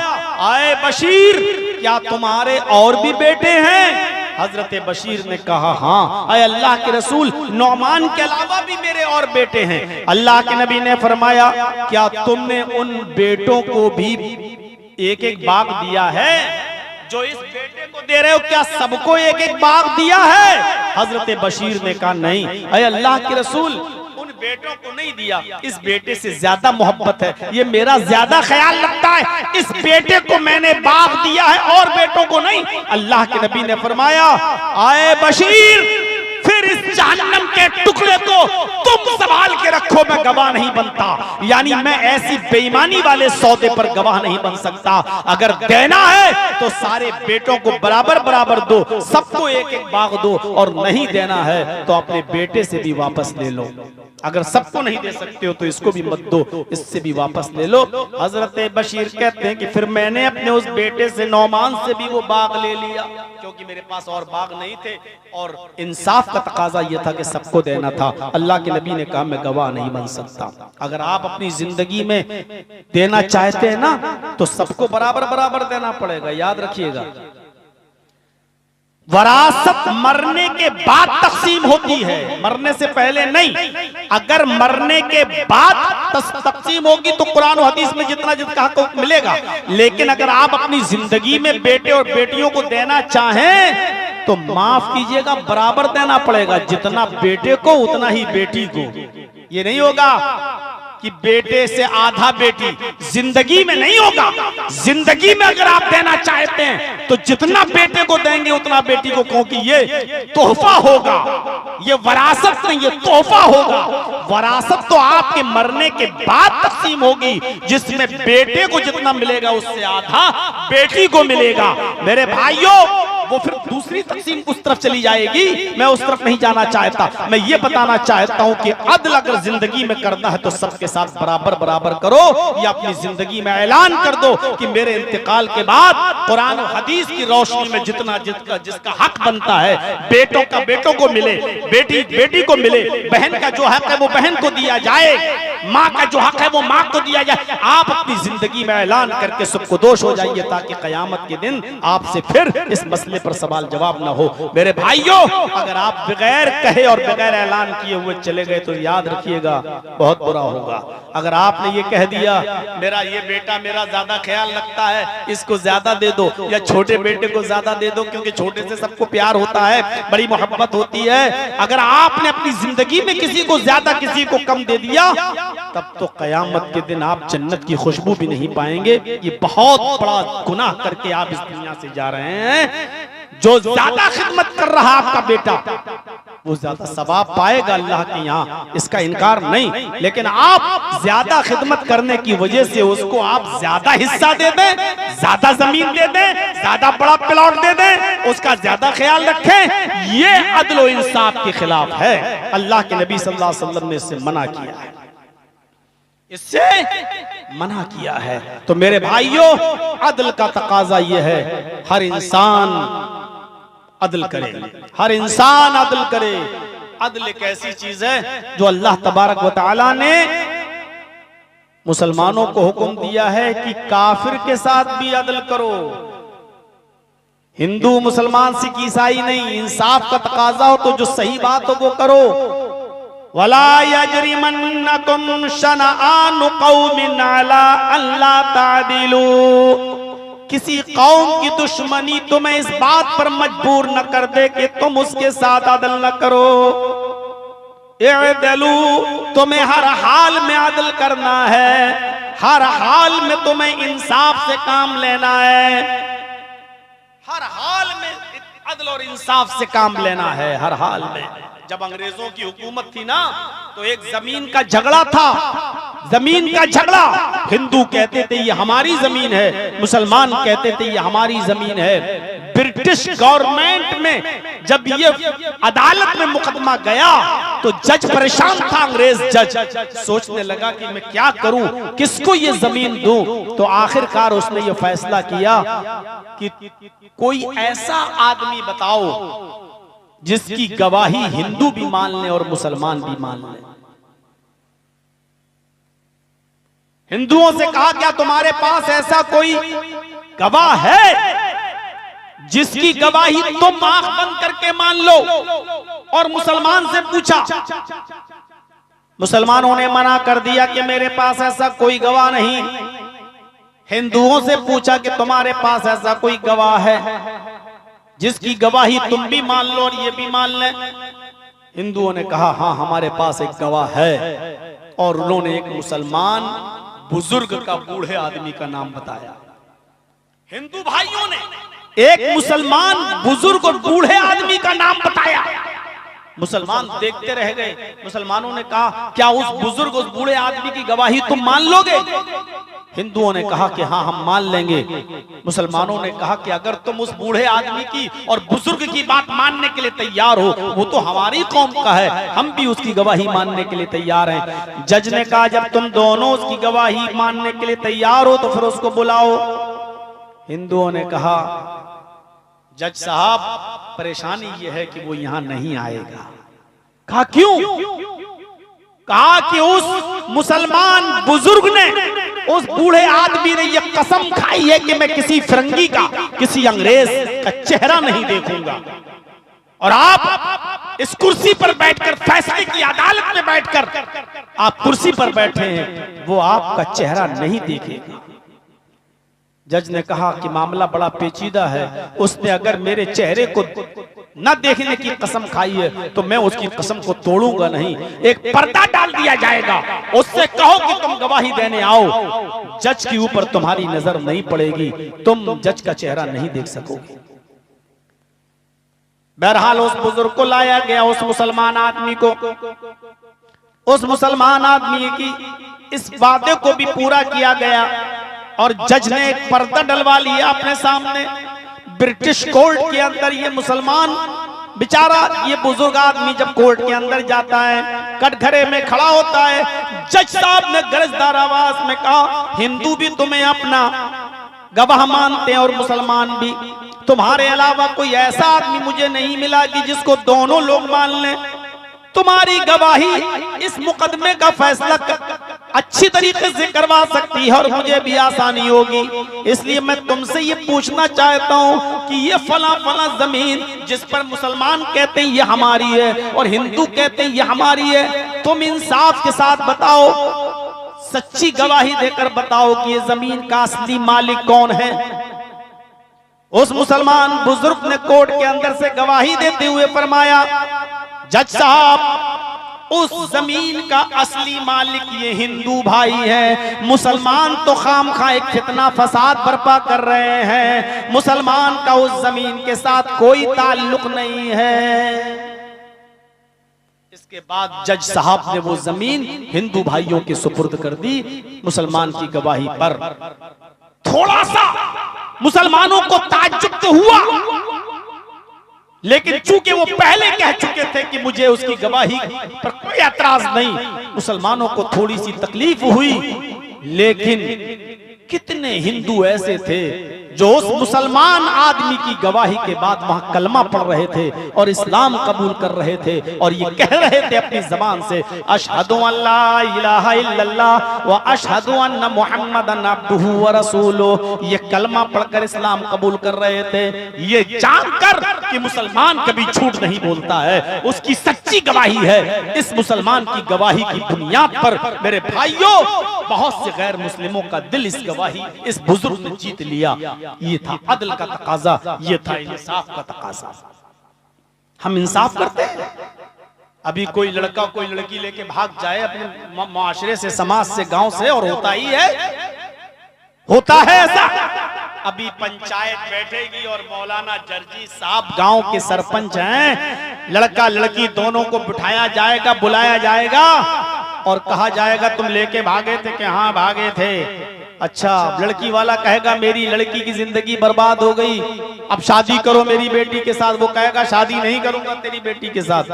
आए बशीर क्या तुम्हारे और भी बेटे हैं? हजरत बशीर ने कहा, हाँ अय अल्लाह के रसूल, नौमान के अलावा भी मेरे और बेटे हैं। अल्लाह के नबी ने फरमाया, क्या तुमने उन बेटों को भी एक एक बाग दिया है जो इस बेटे को दे रहे हो? क्या सबको एक एक बाग दिया है? हजरत बशीर ने कहा, नहीं अय अल्लाह के रसूल, उन बेटों को नहीं दिया, इस बेटे से ज्यादा मोहब्बत है, ये मेरा ज्यादा ख्याल रखता है, इस बेटे को मैंने बाग दिया है और बेटों को नहीं। अल्लाह के नबी ने फरमाया, आए बशीर फिर इस जहन्नम के टुकड़े को तुम संभाल के रखो, मैं गवाह नहीं बनता। यानी मैं ऐसी बेईमानी वाले सौदे पर गवाह नहीं बन सकता। अगर देना है तो सारे बेटों को बराबर बराबर दो, सबको एक एक बाग दो, और नहीं देना है तो अपने बेटे से भी वापस ले लो। अगर सबको नहीं दे सकते हो तो इसको भी मत दो, इससे भी वापस ले लो। हजरत बशीर कहते हैं कि फिर मैंने अपने उस बेटे से नौमान से भी वो बाग ले लिया, क्योंकि मेरे पास और बाग नहीं थे और इंसाफ का तकाजा यह था कि सबको देना था। अल्लाह के नबी ने कहा मैं गवाह नहीं बन सकता। अगर आप अपनी जिंदगी में देना चाहते हैं ना तो सबको बराबर बराबर देना पड़ेगा, याद रखिएगा। वरासत मरने के बाद तकसीम होती है, मरने से पहले नहीं। अगर मरने के बाद तकसीम होगी तो कुरान और हदीस में जितना जितना हक मिलेगा, लेकिन अगर आप अपनी जिंदगी में बेटे और बेटियों को देना चाहें तो माफ कीजिएगा बराबर देना पड़ेगा, जितना बेटे को उतना ही बेटी को। ये नहीं होगा कि बेटे से आधा बेटी, जिंदगी में नहीं होगा। जिंदगी में अगर आप देना चाहते हैं तो जितना बेटे को देंगे उतना बेटी को, क्योंकि ये तोहफा होगा, ये वरासत नहीं, ये तोहफा होगा। वरासत तो आपके मरने के बाद तकसीम होगी, जिसमें बेटे को जितना मिलेगा उससे आधा बेटी को मिलेगा। मेरे भाइयों, वो फिर दूसरी तकसीम उस तरफ चली जाएगी, मैं उस तरफ नहीं जाना चाहता। मैं ये बताना चाहता हूं कि अदल अगर जिंदगी में करना है तो सबके साथ बराबर बराबर करो, या अपनी जिंदगी में ऐलान कर दो कि मेरे इंतकाल के बाद कुरान और हदीस की रोशनी में जितना जिसका हक बनता है, बेटों का बेटों को मिले, बेटी बेटी को मिले, बहन का जो हक है वो बहन को दिया जाए, माँ का जो हक है वो माँ को दिया जाए। आप अपनी जिंदगी में ऐलान करके सबको दोष हो जाइए, ताकि कयामत के दिन आपसे फिर इस मसले पर सवाल जवाब ना हो। मेरे भाइयों, अगर आप बगैर कहे और बगैर ऐलान किए हुए चले गए तो याद रखिएगा बहुत बुरा होगा। अगर आपने ये कह दिया मेरा ये बेटा मेरा ज्यादा ख्याल रखता है, इसको ज्यादा दे दो, या छोटे बेटे को ज्यादा दे दो, क्योंकि छोटे से सबको प्यार होता है, बड़ी मोहब्बत होती है। अगर आपने अपनी जिंदगी में किसी को ज्यादा किसी को कम दे दिया, तब तो कयामत के दिन आप जन्नत की खुशबू भी नहीं पाएंगे। ये बहुत बड़ा गुनाह करके आप इस दुनिया से जा रहे हैं। जो ज्यादा खिदमत कर रहा आपका बेटा वो ज्यादा सवाब पाएगा अल्लाह के यहाँ, इसका इनकार नहीं। लेकिन आप ज्यादा खिदमत करने की वजह से उसको आप ज्यादा हिस्सा दे दें, ज्यादा जमीन दे दें, ज्यादा बड़ा प्लॉट दे दें, उसका ज्यादा ख्याल रखें, ये अदल और इंसाफ के खिलाफ है। अल्लाह के नबी सल्लल्लाहु अलैहि वसल्लम ने इससे मना किया है, इससे मना किया है। तो मेरे भाइयों, अदल का तकाजा यह है हर इंसान अदल करे, हर इंसान अदल करे। अदल एक ऐसी चीज है जो अल्लाह तबारक व तआला ने मुसलमानों को हुक्म दिया है कि काफिर के साथ भी अदल करो। हिंदू मुसलमान सिख ईसाई नहीं, इंसाफ का तकाजा हो तो जो सही बात हो वो करो। वला यजरिमन्नकुम शनआनु कौमिन अला अल्ला तादिलू, किसी कौम की दुश्मनी तुम्हें इस बात पर मजबूर न कर दे कि तुम उसके साथ अदल न करो। इअदलू, तुम्हें हर हाल में अदल करना है, हर हाल में तुम्हें इंसाफ से काम लेना है, हर हाल में अदल और इंसाफ से काम लेना है, हर हाल में। जब अंग्रेजों की हुकूमत थी ना, तो एक जमीन का झगड़ा था, जमीन का झगड़ा। हिंदू कहते थे ये हमारी जमीन है, मुसलमान कहते थे ये हमारी जमीन है। ब्रिटिश गवर्नमेंट में जब ये अदालत में मुकदमा गया तो जज परेशान था, अंग्रेज जज सोचने लगा कि मैं क्या करूं, किसको ये जमीन दूं। तो आखिरकार उसने ये फैसला किया कि कोई ऐसा आदमी बताओ जिसकी गवाही हिंदू भी मान ले और मुसलमान भी मान ले। हिंदुओं से कहा क्या तुम्हारे पास ऐसा कोई गवाह है जिसकी गवाही तुम आंख बंद करके मान लो? और मुसलमान से पूछा, मुसलमानों ने मना कर दिया कि मेरे पास ऐसा कोई गवाह नहीं। हिंदुओं से पूछा कि तुम्हारे पास ऐसा कोई गवाह है जिसकी गवाही तुम भी मान लो और ये भी मान ले? हिंदुओं ने कहा हाँ हमारे पास एक गवाह है, और उन्होंने एक मुसलमान बुजुर्ग का बूढ़े आदमी का नाम बताया। हिंदू भाइयों ने एक मुसलमान बुजुर्ग और बूढ़े आदमी का नाम बताया। मुसलमान देखते रह गए। मुसलमानों ने कहा क्या उस बुजुर्ग उस बूढ़े आदमी की गवाही तुम मान लोगे? हिंदुओं ने कहा कि हाँ हम मान लेंगे। मुसलमानों ने कहा कि अगर तुम उस बूढ़े आदमी की और बुजुर्ग की बात मानने के लिए तैयार हो, वो तो हमारी कौम का है, हम भी उसकी गवाही मानने के लिए तैयार हैं। जज ने कहा जब तुम दोनों उसकी गवाही मानने के लिए तैयार हो तो फिर उसको बुलाओ। हिंदुओं ने कहा जज साहब परेशानी यह है कि वो यहां नहीं आएगा। कहा क्यों? कहा कि उस मुसलमान बुजुर्ग ने, उस बूढ़े आदमी ने यह कसम खाई है कि मैं किसी फिरंगी का, किसी अंग्रेज का चेहरा नहीं देखूंगा, और आप इस कुर्सी पर बैठकर, फैसले की अदालत में बैठकर आप कुर्सी पर बैठे हैं, वो आपका चेहरा नहीं देखेगा। जज ने कहा कि मामला बड़ा पेचीदा है, उसने अगर मेरे चेहरे को न देखने की कसम खाई है तो मैं उसकी कसम को तोड़ूंगा नहीं। एक पर्दा डाल दिया जाएगा, उससे कहो कि तुम गवाही देने आओ, जज के ऊपर तुम्हारी नजर नहीं पड़ेगी, तुम जज का चेहरा नहीं देख सकोगे। बहरहाल उस बुजुर्ग को लाया गया, उस मुसलमान आदमी को। उस मुसलमान आदमी की इस वादे को भी पूरा किया गया और जज ने एक पर्दा डलवा लिया अपने सामने। ब्रिटिश कोर्ट के अंदर ये मुसलमान बेचारा, ये बुजुर्ग आदमी जब कोर्ट के अंदर जाता है, कटघरे में खड़ा होता है, जज साहब ने गरजदार आवाज में कहा हिंदू भी तुम्हें अपना गवाह मानते हैं और मुसलमान भी, तुम्हारे अलावा कोई ऐसा आदमी मुझे नहीं मिला कि जिसको दोनों लोग मान लें। तुम्हारी गवाही इस मुकदमे का फैसला अच्छी तरीके से करवा सकती है और मुझे भी आसानी होगी। इसलिए मैं तुमसे ये पूछना चाहता हूँ कि ये फला फला जमीन जिस पर मुसलमान कहते हैं ये हमारी है और हिंदू कहते हैं ये हमारी है, तुम इंसाफ के साथ बताओ, सच्ची गवाही देकर बताओ कि ये जमीन का असली मालिक कौन है। उस मुसलमान बुजुर्ग ने कोर्ट के अंदर से गवाही देते हुए फरमाया जज साहब उस जमीन का असली मालिक ये हिंदू भाई है, मुसलमान तो खामखा एक फितना फसाद बर्पा कर रहे हैं, मुसलमान का उस जमीन के साथ कोई ताल्लुक नहीं है। इसके बाद जज साहब ने वो जमीन हिंदू भाइयों के सुपुर्द कर दी मुसलमान की गवाही पर। थोड़ा सा मुसलमानों को ताज्जुब तो हुआ, लेकिन चूंकि वो पहले कह चुके थे कि मुझे उसकी गवाही पर कोई एतराज नहीं, मुसलमानों को थोड़ी सी तकलीफ हुई। लेकिन कितने हिंदू ऐसे थे जो उस मुसलमान आदमी की गवाही के बाद वहां कलमा पढ़ रहे थे और इस्लाम कबूल कर रहे थे और ये कह रहे थे अपनी जबान से अशहदु अल्ला इलाहा इल्लल्लाह व अशहदु अन्ना मुहम्मदन अब्दुहु व रसूलुहु। ये कलमा पढ़कर इस्लाम कबूल कर रहे थे, ये जानकर कि मुसलमान कभी झूठ नहीं बोलता है, उसकी सच्ची गवाही है। इस मुसलमान की गवाही की बुनियाद पर मेरे भाइयों बहुत से गैर मुस्लिमों का दिल इस गवाही, इस बुजुर्ग ने जीत लिया। ये था अदल का तकाजा, ये था इंसाफ का तकाजा। हम इंसाफ करते हैं। अभी कोई लड़का कोई लड़की लेके भाग जाए अपने माशरे से, समाज से, गांव से, और होता ही है, होता है ऐसा। अभी पंचायत बैठेगी और मौलाना जर्जी साहब गांव के सरपंच हैं, लड़का लड़की दोनों को बिठाया जाएगा, बुलाया जाएगा और कहा जाएगा तुम लेके भागे थे कि हाँ भागे थे। अच्छा, लड़की वाला कहेगा मेरी लड़की की जिंदगी बर्बाद हो गई, अब शादी करो मेरी बेटी के साथ। वो कहेगा शादी नहीं करूंगा तेरी बेटी के साथ।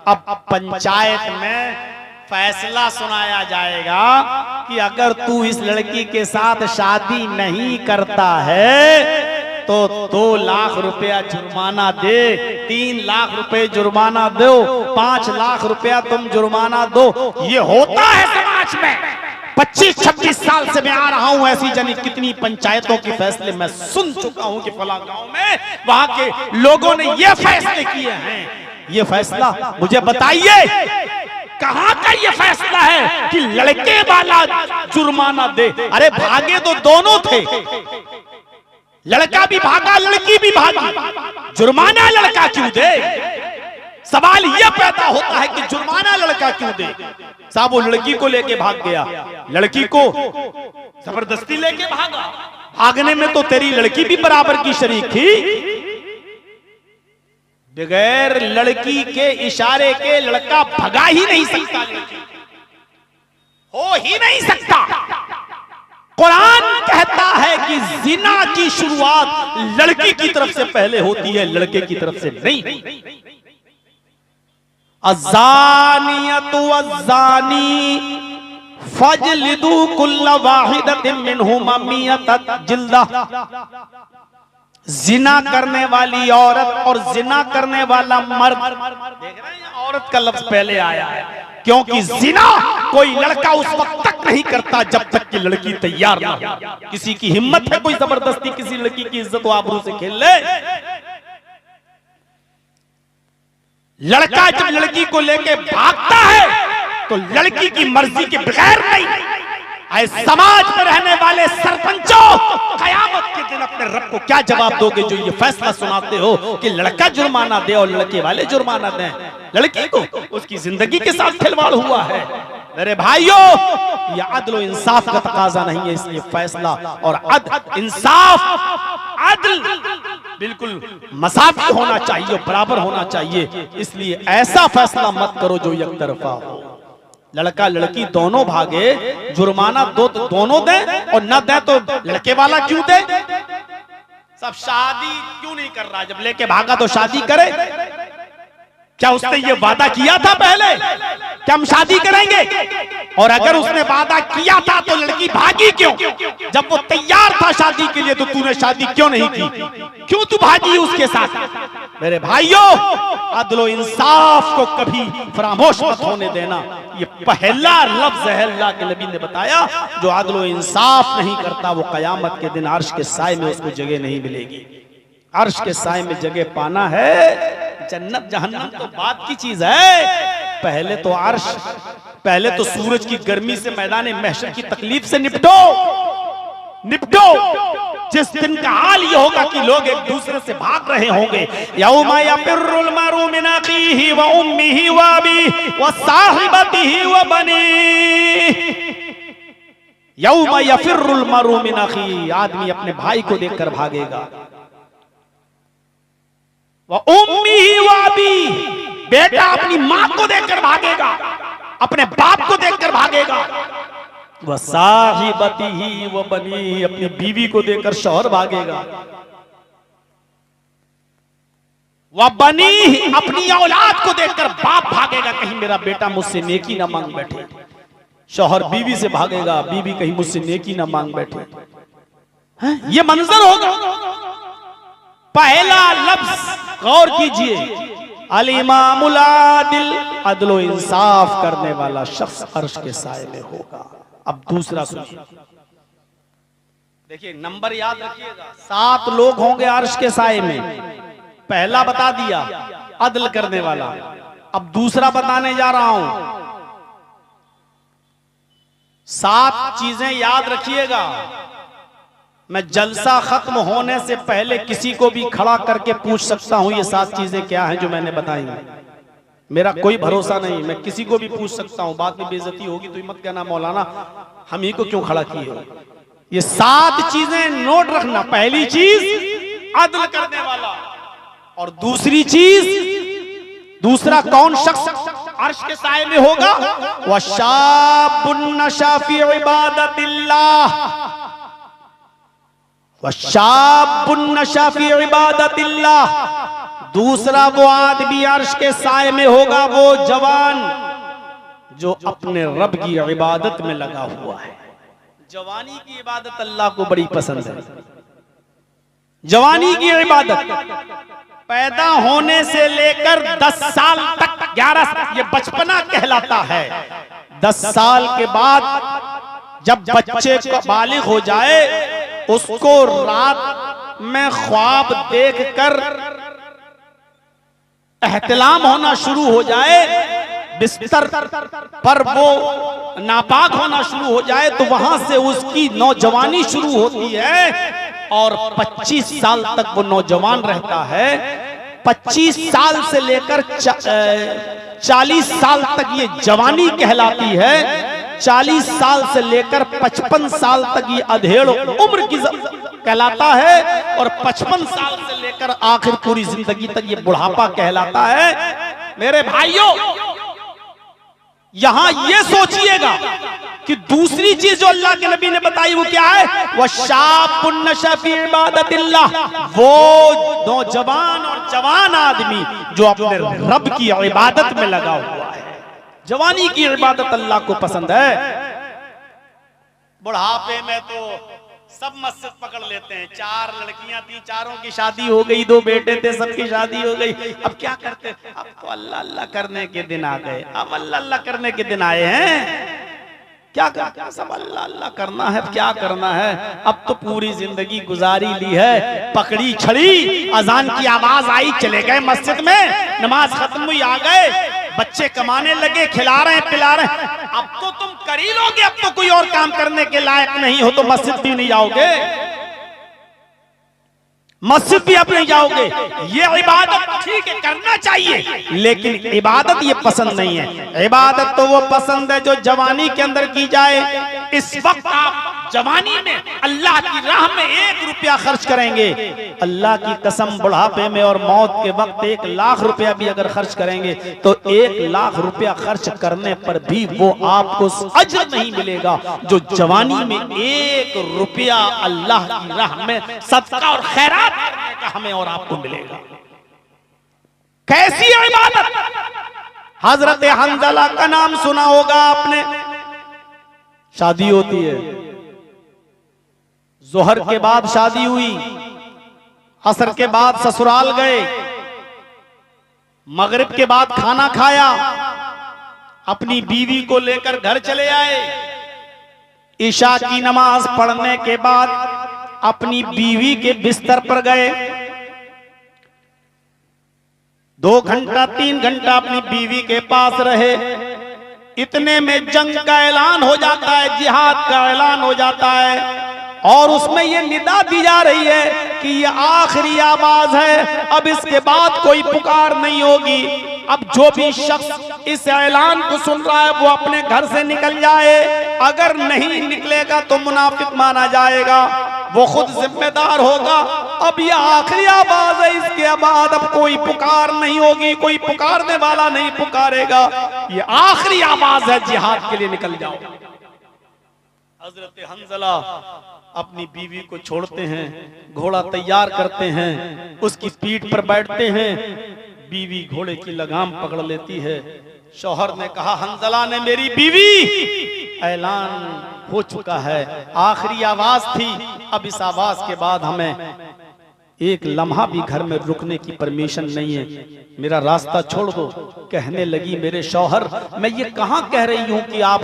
अब पंचायत में फैसला सुनाया जाएगा कि अगर तू इस लड़की के साथ शादी नहीं करता है तो 2 लाख रुपया जुर्माना दे, 3 लाख रुपए जुर्माना दो, 5 लाख रुपया तुम जुर्माना दो। ये होता है समाज में। 25-26 साल से मैं आ रहा हूं, ऐसी जानी कितनी पंचायतों के फैसले मैं सुन चुका हूं कि फला गांव में वहां के लोगों ने ये फैसले किए हैं। ये फैसला मुझे बताइए कहां का ये फैसला है कि लड़के वाला जुर्माना दे? अरे भागे तो दोनों थे, लड़का भी भागा लड़की भी भागी, जुर्माना लड़का क्यों दे? सवाल यह पैदा होता है कि जुर्माना लड़का क्यों दे? साहब वो लड़की को लेके भाग गया, लड़की को जबरदस्ती लेके भागा। भागने में तो तेरी लड़की भी बराबर की शरीक थी। बगैर लड़की के इशारे के लड़का भगा ही नहीं सकता, हो ही नहीं सकता। कुरान कहता है कि जिना की शुरुआत लड़की की तरफ से पहले होती है, लड़के की तरफ से नहीं। अज़ानियतु वज़्ज़ानी फजलिदू कुल्ल वाहिदतिन मिनहुमा मियत जिल्दा। जिना करने वाली औरत और जिना करने वाला मर्द, देख रहे हैं औरत का लफ्ज पहले आया है, क्योंकि जिना कोई लड़का उस वक्त तक नहीं करता जब तक कि लड़की तैयार ना हो। किसी की हिम्मत है कोई जबरदस्ती किसी लड़की की इज्जत व आबरू से खेल ले? लड़का जब लड़की को लेके भागता है तो लड़की की मर्जी के बगैर नहीं। आए समाज में रहने वाले सरपंचों, कयामत के दिन अपने रब को क्या जवाब दोगे जो ये फैसला सुनाते हो कि लड़का जुर्माना दे और लड़के वाले जुर्माना दें? लड़की को उसकी जिंदगी के साथ खिलवाड़ हुआ है। मेरे भाइयों, ये अदल इंसाफ का तकाजा नहीं है, इसलिए फैसला और इंसाफ अदल बिल्कुल मसावी होना चाहिए, बराबर होना चाहिए। इसलिए ऐसा फैसला मत करो जो एक तरफा हो। लड़का लड़की दोनों भागे, जुर्माना दोनों दे और न दे तो लड़के वाला क्यों दे? सब शादी क्यों नहीं कर रहा? जब लेके भागा तो शादी करे। क्या उसने ये वादा किया था पहले कि हम शादी करेंगे? और अगर उसने वादा किया था तो लड़की भागी क्यों? जब वो तैयार था शादी के लिए तो तूने शादी क्यों नहीं की? क्यों तू भागी उसके साथ? मेरे भाइयों, अदल इंसाफ को कभी फरामोश मत होने देना। ये पहला लफ्ज है अल्लाह के नबी ने बताया, जो अदल इंसाफ नहीं करता वो कयामत के दिन अर्श के साए में उसको जगह नहीं मिलेगी। अर्श के साए में जगह पाना है, जन्नत जहन्नम तो बात की चीज है। पहले तो अर्श, पहले तो सूरज की गर्मी से, मैदान महशर की तकलीफ से निपटो। जिस दिन का हाल ये होगा कि लोग एक दूसरे से भाग रहे होंगे। यौमा यफिर्रुल मरउ मिन अखीहि व उम्मिहि व अबीहि व साहिबतिहि व बनीहि। यौमा यफिर्रुल मरउ मिन अखीहि, आदमी अपने भाई को देखकर भागेगा। व उम्मिहि व अबीहि, बेटा अपनी मां को देखकर भागेगा, अपने बाप को देखकर भागेगा। वह साहिबतिही व बनी, अपनी बीवी को देखकर शौहर भागेगा। वह बनी, अपनी औलाद को देखकर बाप भागेगा, कहीं मेरा बेटा मुझसे नेकी ना मांग बैठे। शौहर बीवी से भागेगा, बीवी कहीं मुझसे नेकी ना मांग बैठे। ये मंजर होगा। पहला लफ्ज गौर कीजिए, अल इमामुल आदिल, अदलो इंसाफ करने वाला शख्स अर्श के साए में होगा। अब दूसरा सुनिए, देखिए नंबर याद रखिएगा, 7 लोग होंगे अर्श के साए में। पहला बता दिया अदल करने वाला, अब दूसरा बताने जा रहा हूं। 7 चीजें याद रखिएगा। मैं जलसा खत्म होने से पहले किसी को भी खड़ा करके पूछ सकता हूं ये 7 चीजें क्या हैं जो मैंने बताई। मेरा कोई भरोसा नहीं, मैं किसी को भी पूछ सकता हूं। बाद में बेइज्जती होगी तो मत कहना मौलाना हम ही को क्यों खड़ा किए हो। ये 7 चीजें नोट रखना। पहली चीज अदल करने वाला, और दूसरी चीज, दूसरा कौन शख्स अर्श के साए में होगा? वशाबुन नशा फी इबादतिल्लाह, वशाबुन नशा फी इबादतिल्लाह। दूसरा वो आदमी अर्श के साए में होगा, वो जवान जो अपने रब की इबादत में लगा हुआ है। जवानी की इबादत अल्लाह को बड़ी पसंद है। जवानी की इबादत पैदा होने से लेकर 10 साल तक, 11 ये बचपना कहलाता है। 10 साल के बाद जब बच्चे को बालिग हो जाए, उसको रात में ख्वाब देखकर एहतिलाम होना शुरू हो जाए, बिस्तर पर वो नापाक होना शुरू हो जाए, तो वहां से उसकी नौजवानी शुरू होती है और 25 साल तक वो नौजवान रहता है। 25 साल से लेकर 40 साल तक ये जवानी कहलाती है। 40 साल से लेकर 55 साल तक ये अधेड़ उम्र की कहलाता है, और 55 साल से लेकर आखिर पूरी जिंदगी तक ये बुढ़ापा कहलाता है। मेरे भाइयों, यहां ये सोचिएगा कि दूसरी चीज जो अल्लाह के नबी ने बताई वो क्या है, वह शाबुन नशा फी इबादतिल्लाह, वो नौजवान और जवान आदमी जो अपने रब की इबादत में लगा हुआ है। जवानी की इबादत अल्लाह को पसंद है। बुढ़ापे में तो सब मस्जिद पकड़ लेते हैं, 4 लड़कियां थी, चारों की शादी हो गई, 2 बेटे थे, सबकी शादी हो गई। अब क्या करते, अब तो अल्लाह अल्लाह करने के दिन आ गए, अब अल्लाह अल्लाह करने के दिन आए हैं। क्या करना, सब अल्लाह अल्लाह करना है, क्या करना है। अब तो पूरी जिंदगी गुजारी ली है, पकड़ी छड़ी, अजान की आवाज आई, चले गए मस्जिद में, नमाज खत्म हुई, आ गए, बच्चे कमाने लगे, खिला रहे हैं, पिला रहे हैं। अब तो तुम कर ही लोगे, अब तो कोई और काम करने के लायक नहीं हो तो मस्जिद भी नहीं जाओगे, मस्जिद भी अब नहीं जाओगे। ये इबादत ठीक है, करना चाहिए, लेकिन इबादत ये पसंद नहीं है। इबादत तो वो पसंद है जो जवानी के अंदर की जाए। इस वक्त आप जवानी में अल्लाह की राह में 1 रुपया खर्च करेंगे, अल्लाह की कसम बुढ़ापे में और मौत के वक्त 1 लाख रुपया भी अगर खर्च करेंगे तो 1 लाख रुपया खर्च करने पर भी वो आपको अजर नहीं मिलेगा जो जवानी में 1 रुपया अल्लाह की राह में सदका और खैरात करने का हमें और आपको मिलेगा। कैसी है इबादत? हजरत हंजला का नाम सुना होगा आपने। शादी होती है, जोहर के बाद शादी हुई, असर के बाद ससुराल गए, मगरिब के बाद खाना खाया, अपनी बीवी को लेकर घर चले आए, ईशा की नमाज पढ़ने के बाद अपनी बीवी के बिस्तर पर गए, 2 घंटा 3 घंटा अपनी बीवी के पास रहे। इतने में जंग का ऐलान हो जाता है, जिहाद का ऐलान हो जाता है, और उसमें ये निदा दी जा रही है कि ये आखिरी आवाज है, अब इसके बाद कोई पुकार नहीं होगी। अब जो भी शख्स इस ऐलान को सुन रहा है वो अपने घर से निकल जाए, अगर नहीं निकलेगा तो मुनाफिक माना जाएगा, वो खुद जिम्मेदार होगा। अब ये आखिरी आवाज है, इसके बाद अब कोई पुकार नहीं होगी, कोई पुकारने वाला नहीं पुकारेगा, ये आखिरी आवाज है, जिहाद के लिए निकल जाओ। हजरत हंजला अपनी बीवी को छोड़ते हैं, घोड़ा तैयार करते हैं, उसकी पीठ पर बैठते हैं, बीवी घोड़े की लगाम पकड़ लेती है। शौहर ने कहा, हंजला ने मेरी बीवी, ऐलान हो चुका है, आखिरी आवाज थी, अब इस आवाज के बाद हमें 1 लम्हा भी घर में रुकने की परमिशन नहीं है, मेरा रास्ता छोड़ दो। कहने लगी, मेरे शौहर, मैं ये कहां कह रही हूं कि आप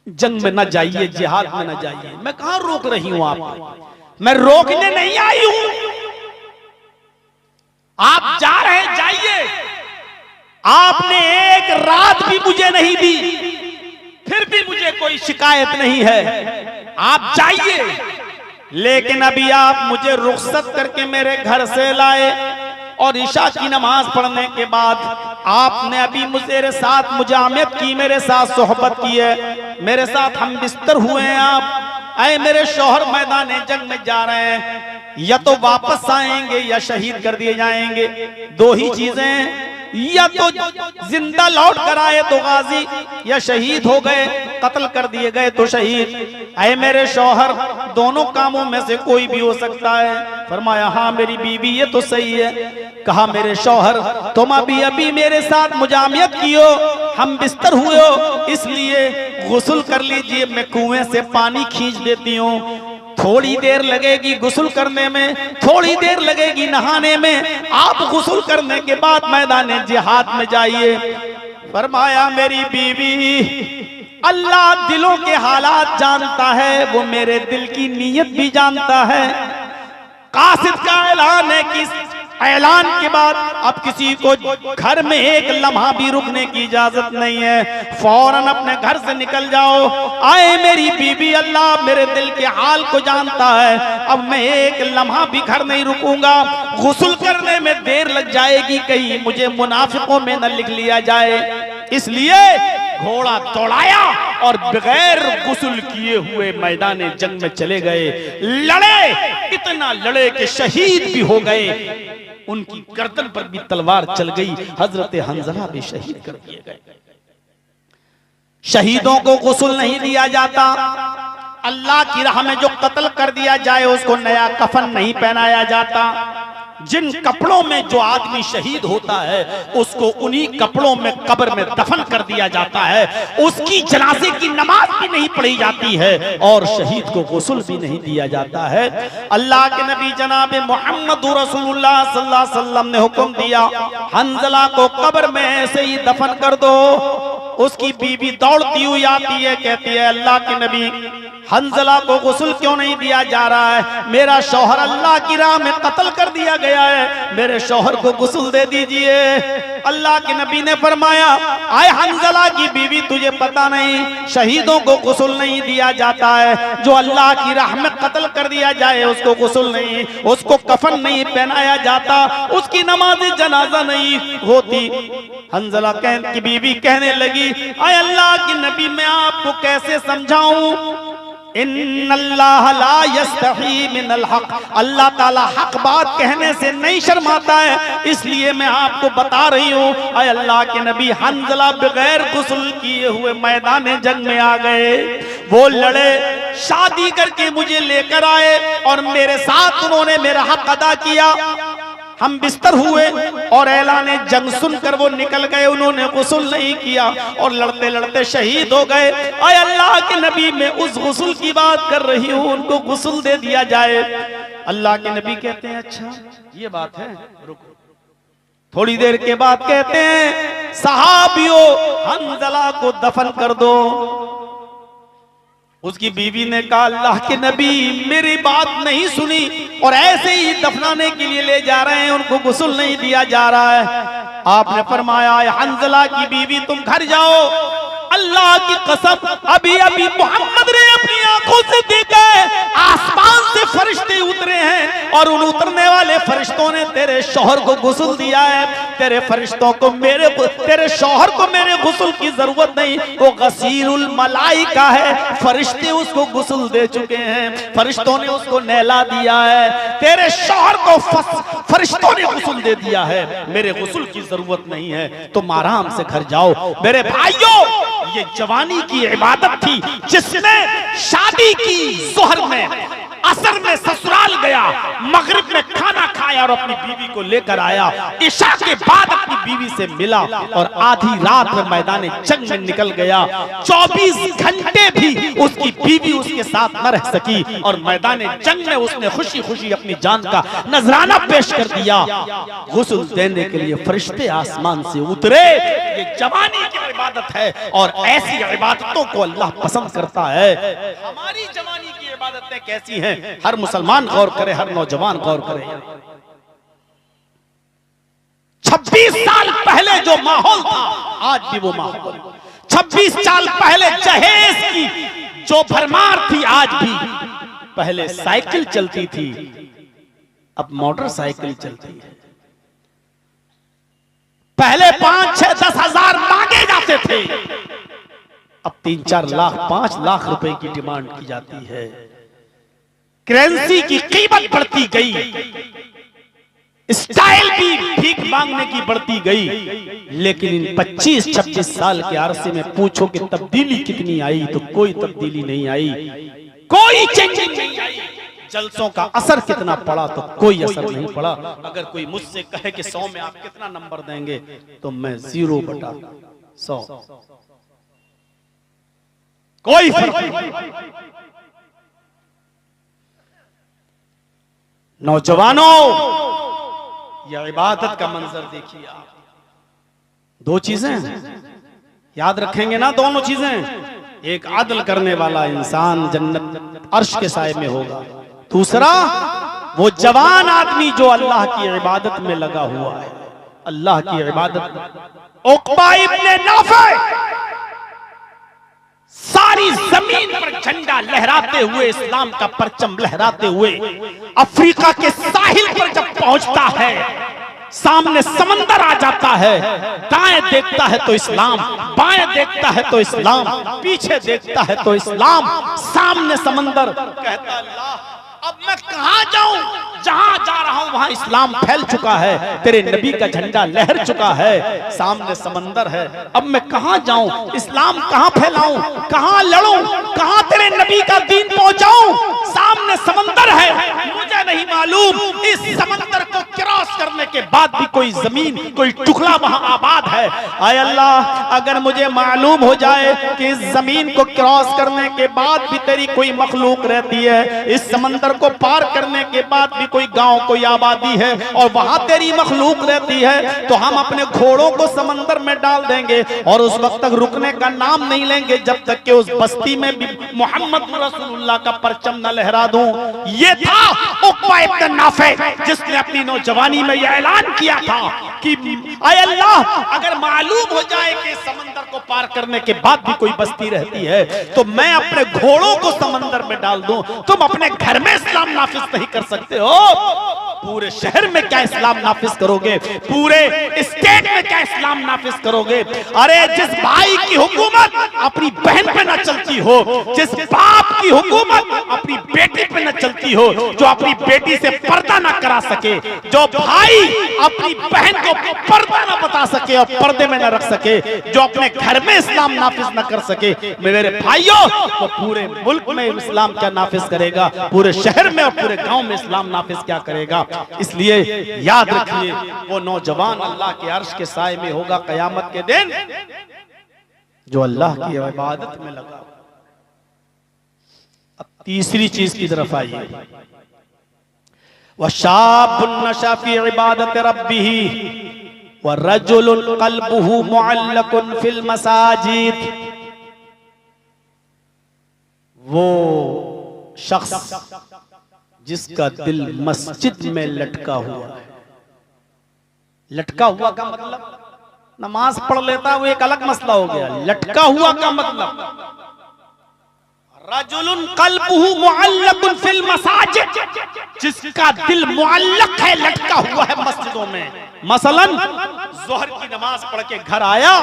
जंग में न जाइए, जिहाद में न जाइए, मैं कहां रोक रही हूं आपको, मैं रोकने नहीं आई हूं। आप जा रहे हैं, जाइए, आपने 1 रात भी मुझे नहीं दी, फिर भी मुझे कोई शिकायत नहीं है, आप जाइए, लेकिन अभी आप मुझे रुखसत करके मेरे घर से लाए और ईशा की नमाज पढ़ने के बाद आपने अभी मेरे साथ मुजामत की, मेरे साथ सोहबत की है, मेरे साथ हम बिस्तर हुए हैं। आप ऐ मेरे शौहर मैदान जंग में जा रहे हैं, या तो वापस आएंगे या शहीद कर दिए जाएंगे, 2 ही चीजें, या तो जिंदा लौट कर आए तो गाजी, या शहीद हो गए, कत्ल कर दिए गए तो शहीद। ऐ मेरे शौहर, दोनों कामों में से कोई भी हो सकता है। फरमाया, हाँ मेरी बीवी, ये तो सही है। कहा, मेरे शौहर, तुम अभी मेरे साथ मुजामियत की हो, हम बिस्तर हुए हो, इसलिए गुस्ल कर लीजिए, मैं कुएं से पानी खींच देती हूँ, थोड़ी देर लगेगी गुस्ल करने में, थोड़ी देर लगेगी नहाने में, आप गुस्ल करने के बाद मैदान जिहाद में जाइए। फरमाया, मेरी बीवी, अल्लाह दिलों के हालात जानता है, वो मेरे दिल की नीयत भी जानता है। कासिद का ऐलान है कि ऐलान के बाद अब किसी को घर में 1 लम्हा भी रुकने की इजाजत नहीं है, फौरन अपने घर से निकल जाओ। आए मेरी बीबी, अल्लाह मेरे दिल के हाल को जानता है, अब मैं 1 लम्हा भी घर नहीं रुकूंगा, गुस्ल करने में देर लग जाएगी, कहीं मुझे मुनाफिकों में न लिख लिया जाए, इसलिए घोड़ा दौड़ाया और बगैर गुस्ल किए हुए मैदान जंग में चले गए। लड़े, इतना लड़े कि शहीद भी हो गए। उनकी गर्दन पर भी तलवार चल गई। हजरत हंजला भी शहीद कर दिए गए। शहीदों को गुस्ल नहीं दिया जाता। अल्लाह की राह में जो कत्ल कर दिया जाए उसको नया कफन नहीं पहनाया जाता। जिन कपड़ों में जो आदमी शहीद होता है उसको उन्हीं कपड़ों में कब्र में दफन कर दिया जाता है। उसकी जनाजे की नमाज भी नहीं पढ़ी जाती है और शहीद को गुस्ल भी नहीं दिया जाता है। अल्लाह के नबी जनाब मोहम्मद रसूलुल्लाह सल्लल्लाहु अलैहि वसल्लम ने हुक्म दिया, हंजला को कब्र में ऐसे ही दफन कर दो। उसकी बीवी दौड़ती हुई आती है, कहती है अल्लाह के नबी, हंजला को गुस्ल क्यों नहीं दिया जा रहा है? मेरा शौहर अल्लाह की राह में कत्ल कर दिया गया है, मेरे शौहर को गुस्ल दे दीजिए। अल्लाह के नबी ने फरमाया, आए हंजला की बीवी, तुझे पता नहीं शहीदों को गुस्ल नहीं दिया जाता है। जो अल्लाह की राह में कत्ल कर दिया जाए उसको गुस्ल नहीं, उसको कफन नहीं पहनाया जाता, उसकी नमाज जनाजा नहीं होती। हंजला की बीवी कहने लगी, आए अल्लाह की नबी, मैं आपको कैसे समझाऊं? इन्नल्लाह ला यस्तही मिनल हक, अल्लाह ताला हक बात कहने से नहीं शर्माता है, इसलिए मैं आपको बता रही हूँ। अय अल्लाह के नबी, हंजला बगैर गुस्ल किए हुए मैदान जंग में आ गए। वो लड़े, शादी करके मुझे लेकर आए और मेरे साथ उन्होंने मेरा हक अदा किया। हम बिस्तर हुए और ऐलाने जंग सुनकर वो निकल गए, उन्होंने गुस्ल नहीं किया और लड़ते लड़ते शहीद हो गए। आय अल्लाह के नबी, मैं उस गुस्ल की बात कर रही हूँ, उनको गुस्ल दे दिया जाए। अल्लाह के नबी कहते हैं, अच्छा ये बात है, रुको। थोड़ी देर के बाद कहते हैं, सहाबियों हंजला को दफन कर दो। उसकी बीवी ने कहा, अल्लाह के नबी मेरी बात नहीं सुनी और ऐसे ही दफनाने के लिए ले जा रहे हैं, उनको गुस्ल नहीं दिया जा रहा है। आपने फरमाया, हंजला की बीवी तुम घर जाओ, अल्लाह की कसम अभी अभी मोहम्मद ने अपनी आंखों से देखा है, आसमान से फरिश्ते उतरे हैं और उन उतरने वाले फरिश्तों ने तेरे शौहर को गुस्ल दिया है। तेरे फरिश्तों को तेरे शौहर को मेरे गुस्ल की जरूरत नहीं, वो गसीरुल मलाइका है, फरिश्ते उसको गुस्ल दे चुके हैं, फरिश्तों ने उसको नहला दिया है। तेरे शौहर को फरिश्तों ने गुस्ल दे दिया है, मेरे गुस्ल की जरूरत नहीं है, तुम आराम से घर जाओ। मेरे भाइयों, ये जवानी की इबादत थी, जिसने शादी की, जोहर में, असर में ससुराल गया, मगरिब में खाना खाया और अपनी बीवी को लेकर आया, इशा के बाद अपनी बीवी से मिला और आधी रात में मैदान जंग में निकल गया। 24 घंटे भी उसकी बीवी उसके साथ न रह सकी और मैदान जंग में उसने खुशी खुशी अपनी जान का नजराना पेश कर दिया। गुस्ल देने के लिए फरिश्ते आसमान से उतरे। ये जवानी की इबादत है और ऐसी इबादतों को अल्लाह पसंद करता है। हमारी जवानी की इबादतें कैसी हैं, हर मुसलमान गौर करे, हर नौजवान गौर करे। 26 साल पहले जो माहौल था आज भी वो माहौल, 26 साल पहले जहेज की जो भरमार थी आज भी। पहले साइकिल चलती थी, अब मोटरसाइकिल चलती है। पहले 5, 6, 10 हजार मांगे जाते थे, अब 3, 4 लाख 5 लाख रुपए की डिमांड की जाती है। करेंसी की कीमत बढ़ती गई, स्टाइल भी भीख मांगने की बढ़ती गई। लेकिन इन 25-26 साल के अरसे में पूछो कि तब्दीली कितनी आई, तो कोई तब्दीली नहीं आई, कोई चेंजिंग नहीं आई। जलसों का असर कितना पड़ा, तो कोई असर नहीं पड़ा। अगर कोई मुझसे कहे कि 100 में आप कितना नंबर देंगे, तो मैं 0/100, कोई फर्क नहीं। नौजवानों, यह इबादत का मंजर देखिए आप। 2 चीजें याद रखेंगे ना, दोनों चीजें। एक आदल करने वाला इंसान जन्नत अर्श के साए में होगा, दूसरा वो जवान आदमी जो अल्लाह की इबादत में लगा हुआ है, अल्लाह की इबादत। उक़बा इब्ने नाफ़े सारी जमीन पर झंडा लहराते हुए, इस्लाम का परचम लहराते हुए अफ्रीका के साहिल पर जब पहुंचता है, सामने समंदर आ जाता है, दाएं देखता है तो इस्लाम, बाएं देखता है तो इस्लाम, पीछे देखता है तो इस्लाम, सामने समंदर, कहता अल्लाह अब मैं कहां जाऊं? जहां जा रहा हूं वहां इस्लाम फैल चुका है, तेरे नबी का झंडा लहर चुका है, सामने समंदर है। अब मैं कहां जाऊं? इस्लाम कहां फैलाऊं? कहां लड़ूं? कहां तेरे नबी का दीन पहुंचाऊं? सामने समंदर है, मुझे नहीं मालूम इस समंदर को क्रॉस करने के बाद भी कोई जमीन, कोई टुकड़ा वहां आबाद है। आय अल्लाह, अगर मुझे मालूम हो जाए कि इस जमीन को क्रॉस करने के बाद भी तेरी कोई मखलूक रहती है, इस समंदर को पार करने के बाद भी कोई गांव, कोई आबादी है और वहां तेरी मखलूक रहती है, तो हम अपने घोड़ों को समंदर में डाल देंगे और उस वक्त तक रुकने का नाम नहीं लेंगे जब तक कि उस बस्ती में भी मोहम्मद रसूलुल्लाह का परचम न लहरा दूं। ये था उक़बा इब्न नाफे, जिसने अपनी नौजवानी में यह ऐलान किया था कि आय अल्लाह, अगर मालूम हो जाए कि समंदर को पार करने के बाद भी कोई बस्ती रहती है तो मैं अपने घोड़ों को समंदर में डाल दूं। तुम अपने घर में इस्लाम नाफिज नहीं कर सकते हो, पूरे शहर में क्या इस्लाम नाफिज करोगे? पूरे स्टेट में क्या इस्लाम नाफिज करोगे? अरे जिस भाई की हुकूमत अपनी बहन पे न चलती हो, जिस बाप की हुकूमत अपनी बेटी पे न चलती हो, जो अपनी बेटी से पर्दा न करा सके, जो भाई अपनी बहन को पर्दा न बता सके और पर्दे में न रख सके, जो अपने घर में इस्लाम नाफिज न कर सके, मेरे भाइयों, तो पूरे मुल्क में इस्लाम क्या नाफिज करेगा? पूरे शहर में और पूरे गांव में इस्लाम नाफिज क्या करेगा? इसलिए याद रखिए, वो नौजवान अल्लाह के अर्श के साए में होगा कयामत के दिन, जो अल्लाह की इबादत में लगा। अब तीसरी चीज की तरफ आइए, वशाबुन नशा फी इबादत रब्बिही व रजुलुन क़ल्बुहु मुअल्लकुन फिल मसाजिद। वो शख्स जिसका दिल मस्जिद में लटका हुआ है। लटका हुआ का मतलब नमाज पढ़ लेता, वो एक अलग मसला हो गया। लटका हुआ का मतलब रजुलुन क़ल्बुहु मुअल्लकुन फिल मसाजिद, जिसका दिल मुअल्लक है, लटका हुआ है मस्जिदों में। मसलन ज़ोहर की नमाज पढ़ के घर आया,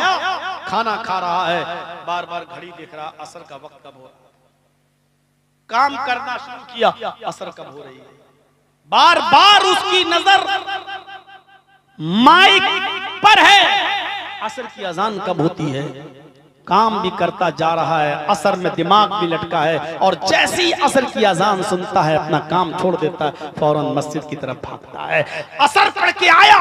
खाना खा रहा है, बार बार घड़ी देख रहा, असर का वक्त कब हो रहा, काम करना शुरू किया, असर कब हो रही है, बार बार उसकी नजर माइक पर है, असर की अजान कब होती है। काम भी करता जा रहा है, असर में दिमाग भी लटका है, और जैसे ही असर की अजान सुनता है अपना काम छोड़ देता है, फौरन मस्जिद की तरफ भागता है। असर पढ़ के आया,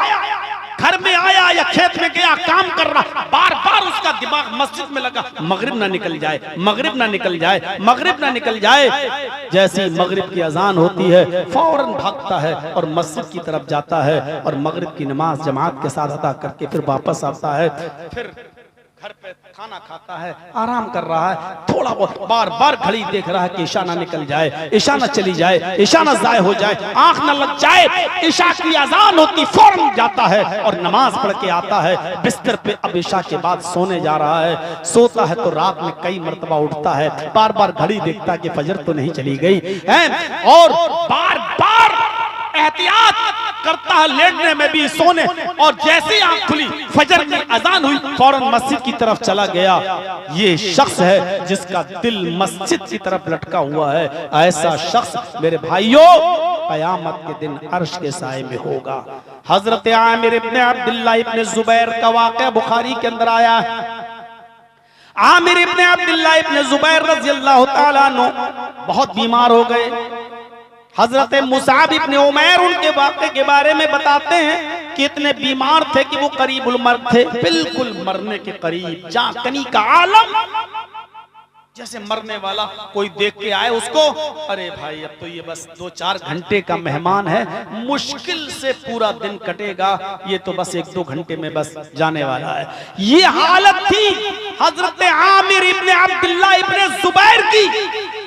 घर में आया या खेत में गया, काम कर रहा, बार बार उसका दिमाग मस्जिद में लगा, मगरिब ना निकल जाए, मगरिब ना निकल जाए, मगरिब ना निकल जाए। जैसी मगरिब की अजान होती है फौरन भागता है और मस्जिद की तरफ जाता है और मगरिब की नमाज जमात के साथ अदा करके फिर वापस आता है, फिर घर पे खाना खाता है, आराम कर रहा है, थोड़ा बहुत बार बार घड़ी देख रहा है कि ईशा ना निकल जाए, ईशा ना चली जाए, ईशा ना जाए हो जाए, आंख ना लग जाए। ईशा की अजान होती फौरन जाता है और नमाज पढ़ के आता है बिस्तर पे। अब ईशा के बाद सोने जा रहा है, सोता है तो रात में कई मर्तबा उठता है, बार बार घड़ी देखता कि फजर तो नहीं चली गई है, और बार बार एहतियात करता है, लेटने में भी, सोने, और जैसे आंख खुली फजर की अजान हुई फौरन मस्जिद की तरफ चला गया। ये शख्स है जिसका दिल मस्जिद की तरफ लटका हुआ है। ऐसा शख्स मेरे भाइयों कयामत के दिन अर्श के साए में होगा। हजरत आमिर इब्न अब्दुल्लाह इब्न जुबैर का वाक़या बुखारी के अंदर आया है। आमिर इब्न अब्दुल्लाह इब्न जुबैर रज़ियल्लाहु ताला अन्हु बहुत बीमार हो गए। हजरत मुसाब इब्न उमैर उनके वाक़े के बारे में बताते हैं कि इतने बीमार थे कि वो करीबुल मर्द थे, बिल्कुल मरने के करीब, जाकनी का आलम, जैसे मरने वाला कोई देख के आए उसको, अरे भाई अब तो ये बस 2-4 घंटे का मेहमान है, मुश्किल से पूरा दिन कटेगा, ये तो बस 1-2 घंटे में बस जाने वाला है। ये हालत थी हजरत आमिर इब्न अब्दुल्लाह इब्न जुबैर की।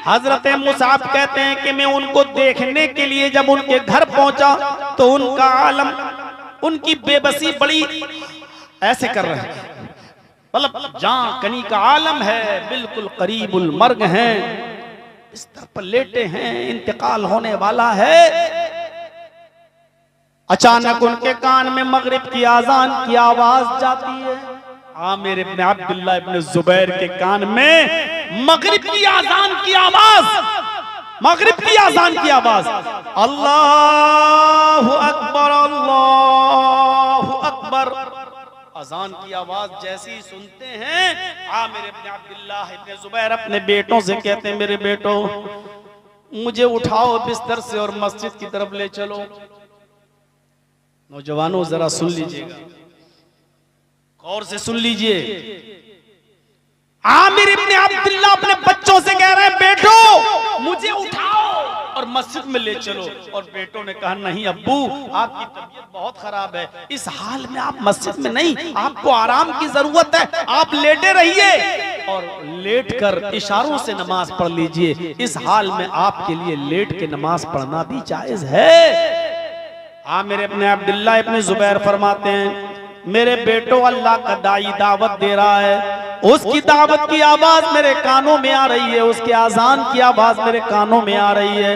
हजरत मुसाब कहते हैं कि मैं उनको देखने के लिए जब उनके घर पहुंचा तो उनका आलम, उनकी बेबसी बड़ी ऐसे कर रहे हैं, मतलब जहां कनी का आलम है, बिल्कुल करीबुल मर्ग हैं, बिस्तर पर लेटे हैं, इंतकाल होने वाला है। अचानक उनके कान में मगरिब की आजान की आवाज जाती है। आमिर इब्न अब्दुल्लाह इब्न जुबैर के कान में मगरिब की आजान की आवाज, मगरिब की अजान की आवाज, अल्लाहु अकबर अल्लाहु अकबर। अजान की आवाज जैसे ही सुनते हैं, आमिर इब्न अब्दुल्लाह इब्न जुबैर अपने बेटों से कहते हैं, मेरे बेटों मुझे उठाओ बिस्तर से और मस्जिद की तरफ ले चलो। नौजवानों जरा सुन लीजिएगा, गौर से सुन लीजिए। आमिर इब्न अब्दुल्लाह अपने बच्चों से कह रहे हैं, बेटो मुझे उठाओ और मस्जिद में ले चलो। और बेटों ने कहा, नहीं अब्बू, आपकी तबीयत बहुत खराब है, इस हाल में आप मस्जिद में नहीं, आपको आराम की जरूरत है, आप लेटे रहिए और लेटकर इशारों से नमाज पढ़ लीजिए। इस हाल में आपके लिए लेट के नमाज पढ़ना भी जायज है। आमिर इब्न अब्दुल्लाह इब्न जुबैर फरमाते हैं, मेरे बेटो अल्लाह का दाई दावत दे रहा है, उसकी दावत की आवाज मेरे कानों में आ रही है, उसके आजान की आवाज मेरे कानों में आ रही है।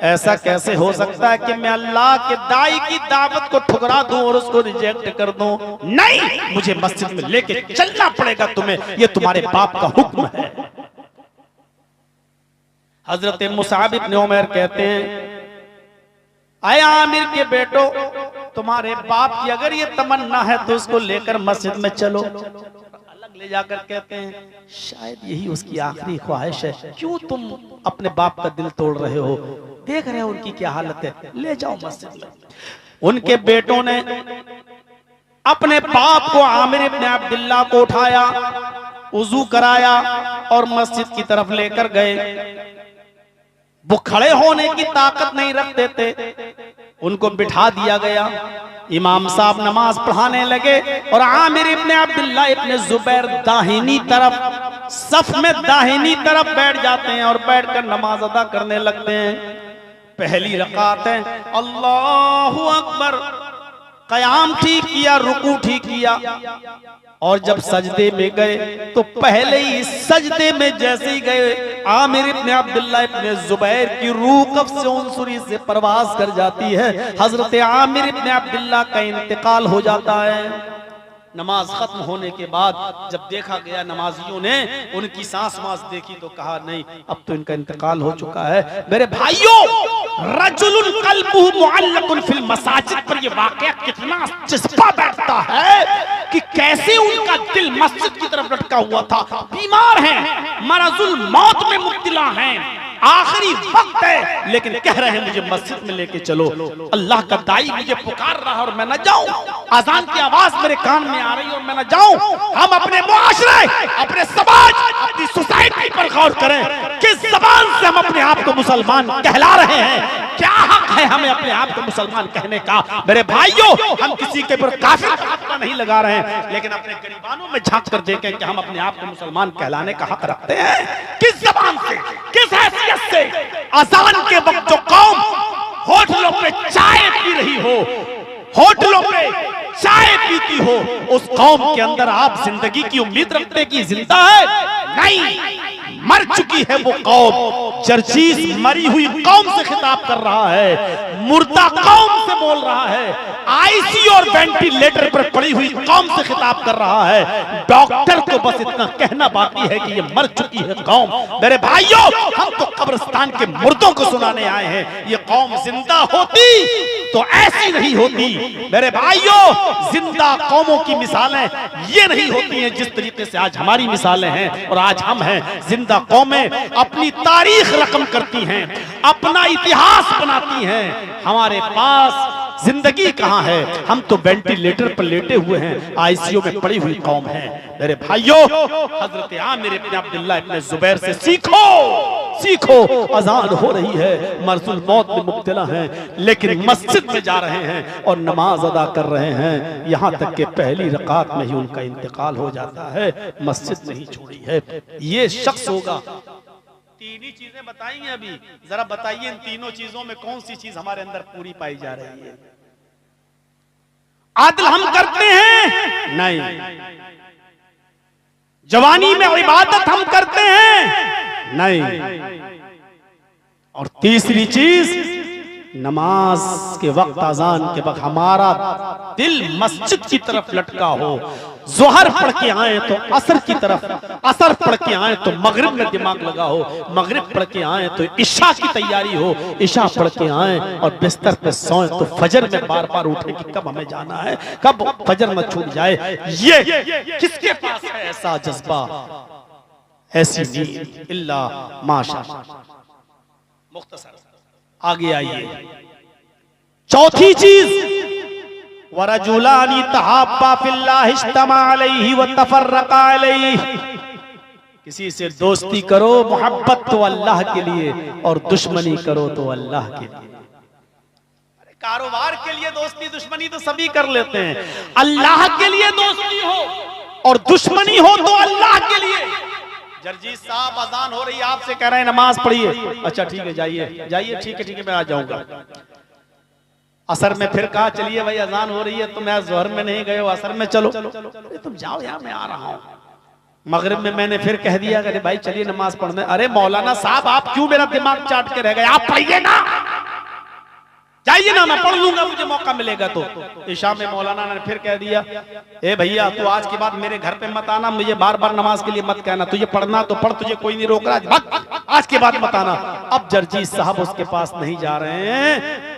ऐसा कैसे हो सकता है कि मैं अल्लाह के दाई की दावत को ठुकरा दूं और उसको रिजेक्ट कर दूं? नहीं, मुझे मस्जिद में लेके चलना पड़ेगा तुम्हें, ये तुम्हारे बाप का हुक्म है। हजरत मुसाब इब्न उमैर कहते हैं, आए आमिर के बेटो, तुम्हारे बाप की अगर ये तमन्ना है तो उसको लेकर मस्जिद में चलो। अलग ले जाकर कहते हैं, शायद यही उसकी आखिरी ख्वाहिश है, क्यों तुम अपने बाप का दिल तोड़ रहे हो? देख रहे हो उनकी क्या हालत है, ले जाओ मस्जिद में। उनके बेटों ने अपने बाप को, आमिर इब्न अब्दुल्लाह को उठाया, वुजू कराया और मस्जिद की तरफ लेकर गए। वो खड़े होने की ताकत नहीं रखते थे, उनको बिठा दिया गया। इमाम साहब नमाज पढ़ाने लगे और आमिर इब्न अब्दुल्लाह इब्न जुबैर दाहिनी तरफ, सफ में दाहिनी तरफ बैठ जाते हैं और बैठकर नमाज अदा करने लगते हैं। पहली रकात है, अल्लाहु अकबर, कयाम ठीक किया, रुकू ठीक किया, और जब सजदे में गए तो पहले ही सजदे में जैसे ही गए, आमिर इब्न अब्दुल्लाह इब्न जुबैर की रूह कब्ज़ से उनसुरी से परवाज कर जाती है। हजरत आमिर इब्न अब्दुल्लाह का इंतकाल हो जाता है। नमाज खत्म होने के बाद जब देखा गया, नमाजियों ने उनकी सांस वास देखी तो कहा, नहीं अब तो इनका इंतकाल हो चुका है। मेरे भाइयों, रजुलुन कल्बुहु मुअल्लकुन फिल मसाजिद पर यह वाकया कितना चिस्पा बैठता है कि कैसे उनका दिल मस्जिद की तरफ लटका हुआ था। बीमार हैं, मरजुल मौत में मुब्तला हैं, आखिरी वक्त है, लेकिन कह रहे हैं मुझे मस्जिद में लेके चलो। अल्लाह का दाई मुझे पुकार रहा और मैं न जाऊं, अजान की आवाज मेरे कान में आ रही और मैं न जाऊं। हम अपने मुआशरे, अपने समाज, अपनी सोसाइटी पर गौर करें, किस जबान से हम अपने आप को मुसलमान कहला रहे हैं? क्या हक है हमें अपने आप को मुसलमान कहने का? मेरे भाइयों, हम किसी के ऊपर काफिर का हक नहीं लगा रहे हैं, लेकिन अपने गरीबानों में झांक कर देखें कि हम अपने आप को मुसलमान कहलाने का हक रखते हैं। किस जबान से, किस हैसियत से? अजान के वक्त जो कौम होटलों पे चाय पी रही हो, होटलों पे चाय पीती हो, उस कौम के अंदर आप जिंदगी की उम्मीद रखते कि जिंदा है? नहीं, मर चुकी है वो कौम। जर्जीस मरी हुई कौम से खिताब कर रहा है, मुर्दा कौम से बोल रहा है, आईसीयू और वेंटिलेटर पर पड़ी हुई कौम से खिताब कर रहा है। डॉक्टर को बस इतना कहना बाकी है कि ये मर चुकी है कौम। मेरे भाइयों, हम तो कब्रिस्तान के मुर्दों को सुनाने आए हैं। ये कौम जिंदा होती तो ऐसी नहीं होती। मेरे भाइयों, जिंदा कौमों की मिसालें ये नहीं होती हैं जिस तरीके से आज हमारी मिसालें हैं और आज हम हैं। जिंदा कौमें अपनी तारीख रकम करती हैं, अपना इतिहास बनाती हैं। हमारे पास जिंदगी कहां है? हम तो वेंटिलेटर पर लेटे हुए हैं, आईसीयू में पड़ी हुई कौम है। मेरे भाइयों, हजरत आमिर इब्न अब्दुल्लाह इब्न जुबैर से सीखो, सीखो। अजान हो रही है, मरजुल मौत में मुब्तला हैं, लेकिन मस्जिद में जा रहे हैं और नमाज अदा कर रहे हैं। यहां तक कि पहली रकात में ही उनका इंतकाल हो जाता है, मस्जिद नहीं छोड़ी है। ये शख्स होगा। तीन ही चीजें बताई हैं अभी, जरा बताइए इन तीनों चीजों में कौन सी चीज हमारे अंदर पूरी पाई जा रही है? आदिल हम करते हैं? नहीं। जवानी में इबादत हम करते हैं? नहीं। और तीसरी चीज, नमाज के वक्त, अजान के वक्त हमारा दिल मस्जिद की तरफ लटका हो। जोहर पढ़ के आए तो असर की तरफ, असर पढ़ के आए तो मगरिब में दिमाग लगा हो, मगरिब पढ़ के आए तो इशा की तैयारी हो, इशा पढ़ के आए और बिस्तर पे सोए तो फजर में बार बार उठे कि कब हमें जाना है, कब फजर न छूट जाए। ये किसके पास है ऐसा जज्बा, ऐसी नीयत? इल्ला माशा। मुख्तसर आगे आइए। चौथी चीज, वरजुलानी तहाब्बा फिल्लाह इज्तमा अलैहि व तफर्रका अलैहि। किसी से दोस्ती करो, मोहब्बत तो अल्लाह के लिए, और दुश्मनी करो तो अल्लाह के लिए। कारोबार के लिए दोस्ती दुश्मनी तो सभी कर लेते हैं, अल्लाह के लिए दोस्ती हो और दुश्मनी हो तो अल्लाह के लिए। जर्जीत साहब अजान हो रही है, आपसे कह रहे हैं नमाज पढ़िए। अच्छा ठीक है, जाइए जाइए, ठीक है मैं आ जाऊंगा। असर में फिर कहा चलिए भाई अजान हो रही है, तुम यार जोहर में नहीं गए हो, असर में चलो। तुम जाओ यार मैं आ रहा हूँ। मगरिब में मैंने फिर कह दिया अरे भाई चलिए नमाज पढ़ने। अरे मौलाना साहब आप क्यों मेरा दिमाग चाट के रह गए, आप पढ़िए ना, जाइए ना, मैं पढ़ लूंगा मुझे मौका मिलेगा तो। इशा में मौलाना ने फिर कह दिया ए भैया तू आज के बाद मेरे घर पे मत आना, मुझे बार बार नमाज के लिए मत कहना, तुझे पढ़ना तो पढ़, तुझे कोई नहीं रोक रहा, आज के बाद मत आना। अब जर्जीत साहब उसके पास नहीं जा रहे हैं,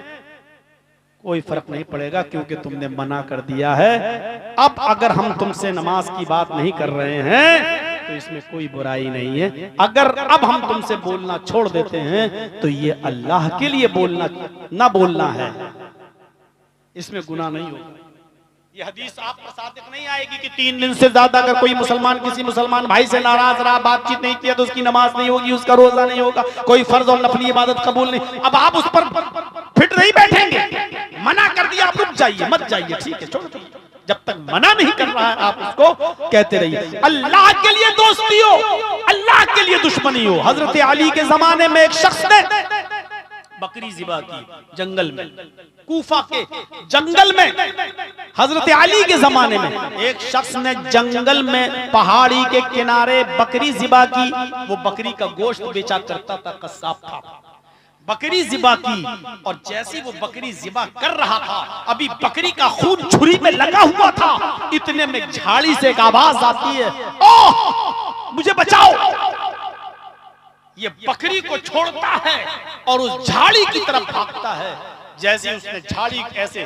कोई फर्क नहीं पड़ेगा क्योंकि तुमने मना कर दिया है। अब अगर हम तुमसे नमाज की बात नहीं कर रहे हैं तो इसमें कोई बुराई नहीं है, अगर अब हम तुमसे बोलना छोड़ देते हैं तो ये अल्लाह के लिए बोलना ना बोलना है, इसमें गुनाह नहीं होगा। ये हदीस आप पर सादिक नहीं आएगी कि 3 दिन से ज्यादा अगर कोई मुसलमान किसी मुसलमान भाई से नाराज रहा, बातचीत नहीं किया तो उसकी नमाज नहीं होगी, उसका रोजा नहीं होगा, कोई फर्ज और नफली इबादत कबूल नहीं। अब आप उस पर फिट नहीं बैठेंगे, मना कर दिया आप रुक जाइए मत जाइए, ठीक है छोड़ो, जब तक मना नहीं कर रहा है आप उसको कहते रहिए। अल्लाह के लिए दोस्ती हो, अल्लाह के लिए दुश्मनी हो। हजरत अली के जमाने में एक शख्स ने बकरी ज़िबा की जंगल में, कूफा के जंगल में। हजरत अली के जमाने में एक शख्स ने जंगल में पहाड़ी के किनारे बकरी ज़िबा की। वो बकरी का गोश्त बेचा करता था, कस्साब था। बकरी ज़िबा की और जैसे वो बकरी ज़िबा कर रहा था, अभी बकरी का खून छुरी में लगा हुआ था, इतने में झाड़ी से एक आवाज आती है, ओह मुझे बचाओ। ये बकरी को छोड़ता है और उस झाड़ी की तरफ भागता है। जैसे उसने झाड़ी ऐसे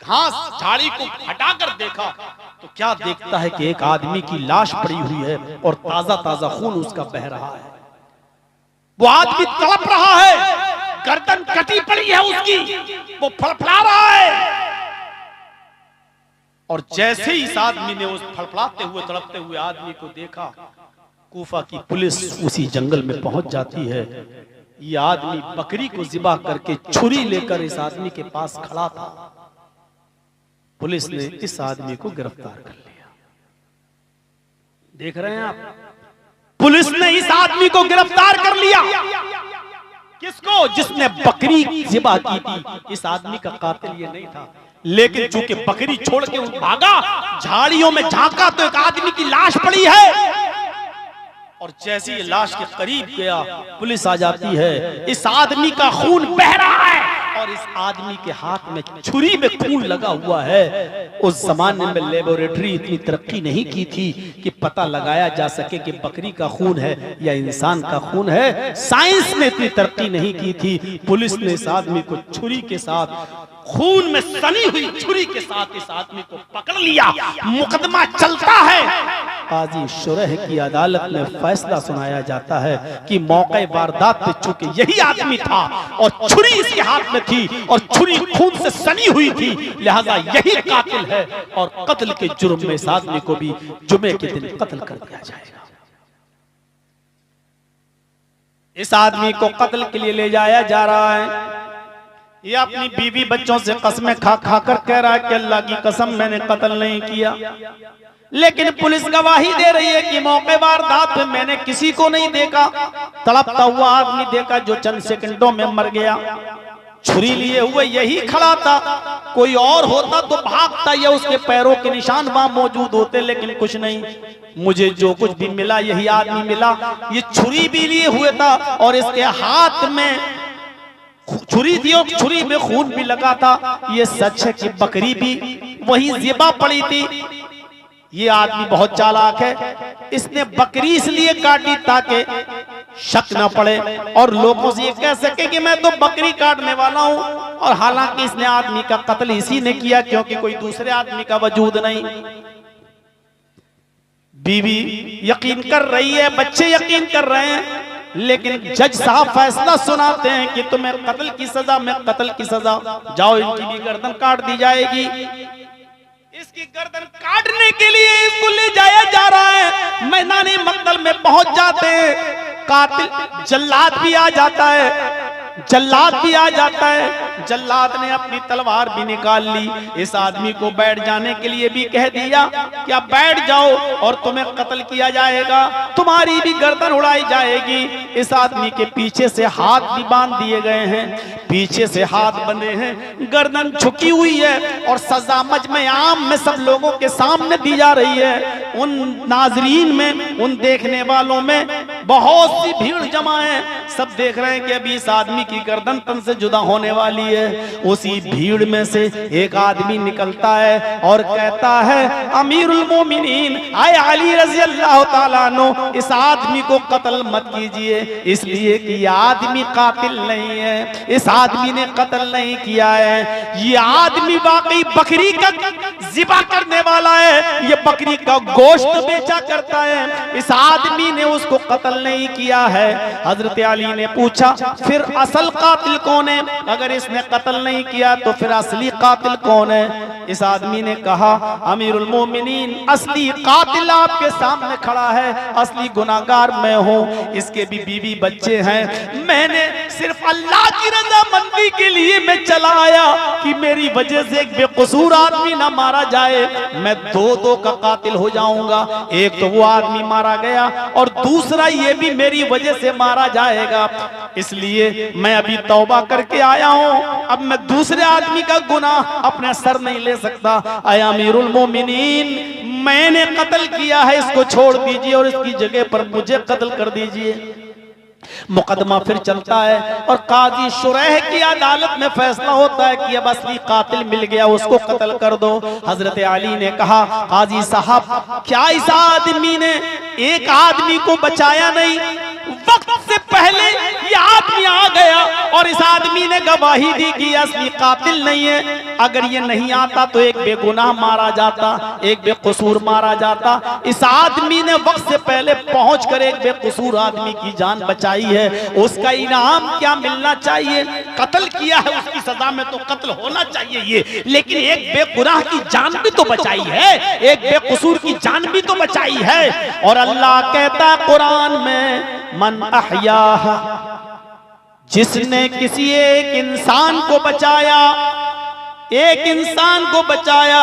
घास झाड़ी को हटाकर देखा तो क्या देखता है कि एक आदमी की लाश पड़ी हुई है और ताजा ताजा खून उसका बह रहा है। वो आदमी तड़प रहा है, गर्दन कटी पड़ी है उसकी, वो फड़फड़ा रहा है। और जैसे ही इस आदमी ने उस फड़फड़ाते हुए तड़पते हुए आदमी को देखा, कूफा की पुलिस उसी जंगल में पहुंच जाती है। ये आदमी बकरी को ज़िबा करके छुरी लेकर इस आदमी के पास खड़ा था। पुलिस ने इस आदमी को गिरफ्तार कर लिया। देख रहे हैं आप, पुलिस ने इस आदमी को गिरफ्तार कर लिया। किसको? जिसने बकरी ज़िबा की थी। इस आदमी का कातिल ये नहीं था, लेकिन चूंकि बकरी छोड़ के भागा, झाड़ियों में झांका तो एक आदमी की लाश पड़ी है। और जैसे ही लाश के करीब गया, पुलिस आ जाती है। इस आदमी का खून बह रहा है और इस आदमी के हाथ में छुरी में खून लगा हुआ है। उस जमाने में लेबोरेटरी इतनी तरक्की नहीं की थी कि पता लगाया जा सके कि बकरी का खून है या इंसान का खून है। साइंस ने इतनी तरक्की नहीं की थी। पुलिस ने इस आदमी को छुरी के साथ, खून में सनी हुई छुरी के साथ इस आदमी को पकड़ लिया। मुकदमा चलता है। काजी शुरह की अदालत में फैसला सुनाया जाता है कि मौके वारदात पे चूंकि यही आदमी था और छुरी इसके हाथ में थी और छुरी खून से सनी हुई थी, लिहाजा यही कातिल है और कत्ल के जुर्म में इस आदमी को भी जुमे के दिन कत्ल कर दिया जाएगा। इस आदमी को कत्ल के लिए ले जाया जा रहा है। ये अपनी बीवी बच्चों से कसमें खा खा कर कह रहा है कि अल्लाह की कसम मैंने कत्ल नहीं किया, लेकिन पुलिस गवाही दे रही है कि मौके वारदात में मैंने किसी को नहीं देखा। तड़पता हुआ आदमी देखा जो चंद सेकंडों में मर गया। छुरी लिए हुए यही खड़ा था, कोई और होता तो भागता या उसके पैरों के निशान वहां मौजूद होते, लेकिन कुछ नहीं। मुझे जो कुछ भी मिला यही आदमी मिला। ये छुरी भी लिए हुए था और इसके हाथ में छुरी थी और छुरी में खून भी लगा था। ये सच है कि बकरी भी वही ज़िबा पड़ी थी। ये आदमी बहुत चालाक है, इसने बकरी इसलिए काटी ताकि शक न पड़े और लोगों से ये कह सके कि मैं तो बकरी काटने वाला हूं, और हालांकि इसने आदमी का कत्ल इसी ने किया क्योंकि कोई दूसरे आदमी का वजूद नहीं। बीवी यकीन कर रही है, बच्चे यकीन कर रहे हैं, लेकिन जज साहब फैसला सुनाते हैं कि तुम्हें कत्ल की सजा में कत्ल की सजा, जाओ इनकी भी गर्दन काट दी जाएगी। इसकी गर्दन काटने के लिए इसको ले जाया जा रहा है। मैदानी मक्तल में पहुंच जाते हैं, कातिल जल्लाद भी आ जाता है, जल्लाद भी आ जाता है। जल्लाद ने अपनी तलवार भी निकाल ली, इस आदमी को बैठ जाने के लिए भी कह दिया कि आप बैठ जाओ और तुम्हें कत्ल किया जाएगा, तुम्हारी भी गर्दन उड़ाई जाएगी। इस आदमी के पीछे से हाथ भी बांध दिए गए हैं, पीछे से हाथ बंधे हैं, गर्दन झुकी हुई है और सजा मजमे आम में सब लोगों के सामने दी जा रही है। उन नाजरीन में, उन देखने वालों में बहुत सी भीड़ जमा है, सब देख रहे हैं कि अभी इस आदमी की गर्दन तन से जुदा होने वाली है। उसी भीड़ में से एक आदमी निकलता है और कहता है, अमीरुल मोमिनीन आए अली रज़ी अल्लाह ताला अन्हु, इस आदमी को कत्ल मत कीजिए, इसलिए कि ये आदमी कातिल नहीं है, इस आदमी ने कत्ल नहीं किया है, ये आदमी वाकई बकरी का ज़िबा करने वाला है, ये बकरी का गोश्त बेचा करता है, इस आदमी ने उसको कत्ल नहीं किया है। हजरत अली ने पूछा, फिर असल कातिल कौन है? अगर इसने कत्ल नहीं किया तो फिर असली कातिल कौन है? इस आदमी ने कहा, अमीरुल मोमिनीन, असली कातिल आपके सामने खड़ा है, असली गुनाहगार मैं हूँ, इसके भी बीवी बच्चे हैं, मैंने सिर्फ अल्लाह की रज़ामंदी के लिए मैं चला आया कि मेरी वजह से एक बेकसूर आदमी ना मारा जाए, मैं दो का कातिल हो जाऊंगा, एक तो वो आदमी मारा गया और दूसरा ये भी मेरी वजह से मारा जाएगा, इसलिए मैं अभी तौबा करके आया हूँ, अब मैं दूसरे आदमी का गुनाह अपने सर नहीं ले सकता। ऐ अमीरुल मोमिनीन, मैंने कत्ल किया है, इसको छोड़ दीजिए और इसकी जगह पर मुझे कत्ल कर दीजिए। मुकदमा फिर चलता है और काजी शुरैह की अदालत में फैसला होता है कि अब असली कातिल मिल गया, उसको कत्ल कर दो। हजरत अली ने कहा, काजी साहब, क्या इस आदमी ने एक आदमी को बचाया नहीं? वक्त से पहले ये आदमी आ गया और इस आदमी ने गवाही दी कि असली कातिल नहीं है, अगर ये नहीं आता तो एक बेगुनाह मारा जाता, एक बेकसूर मारा जाता। इस आदमी ने वक्त से पहले पहुंचकर एक बेकसूर आदमी की जान बचाई है, उसका इनाम क्या मिलना चाहिए? कत्ल किया है, उसकी सजा में तो कत्ल होना चाहिए ये, लेकिन एक बेगुनाह की जान भी तो बचाई है, एक बेकसूर की जान भी तो बचाई है। और अल्लाह कहता है कुरान में, मन अहयाहा, जिसने किसी एक इंसान को बचाया, एक इंसान को बचाया,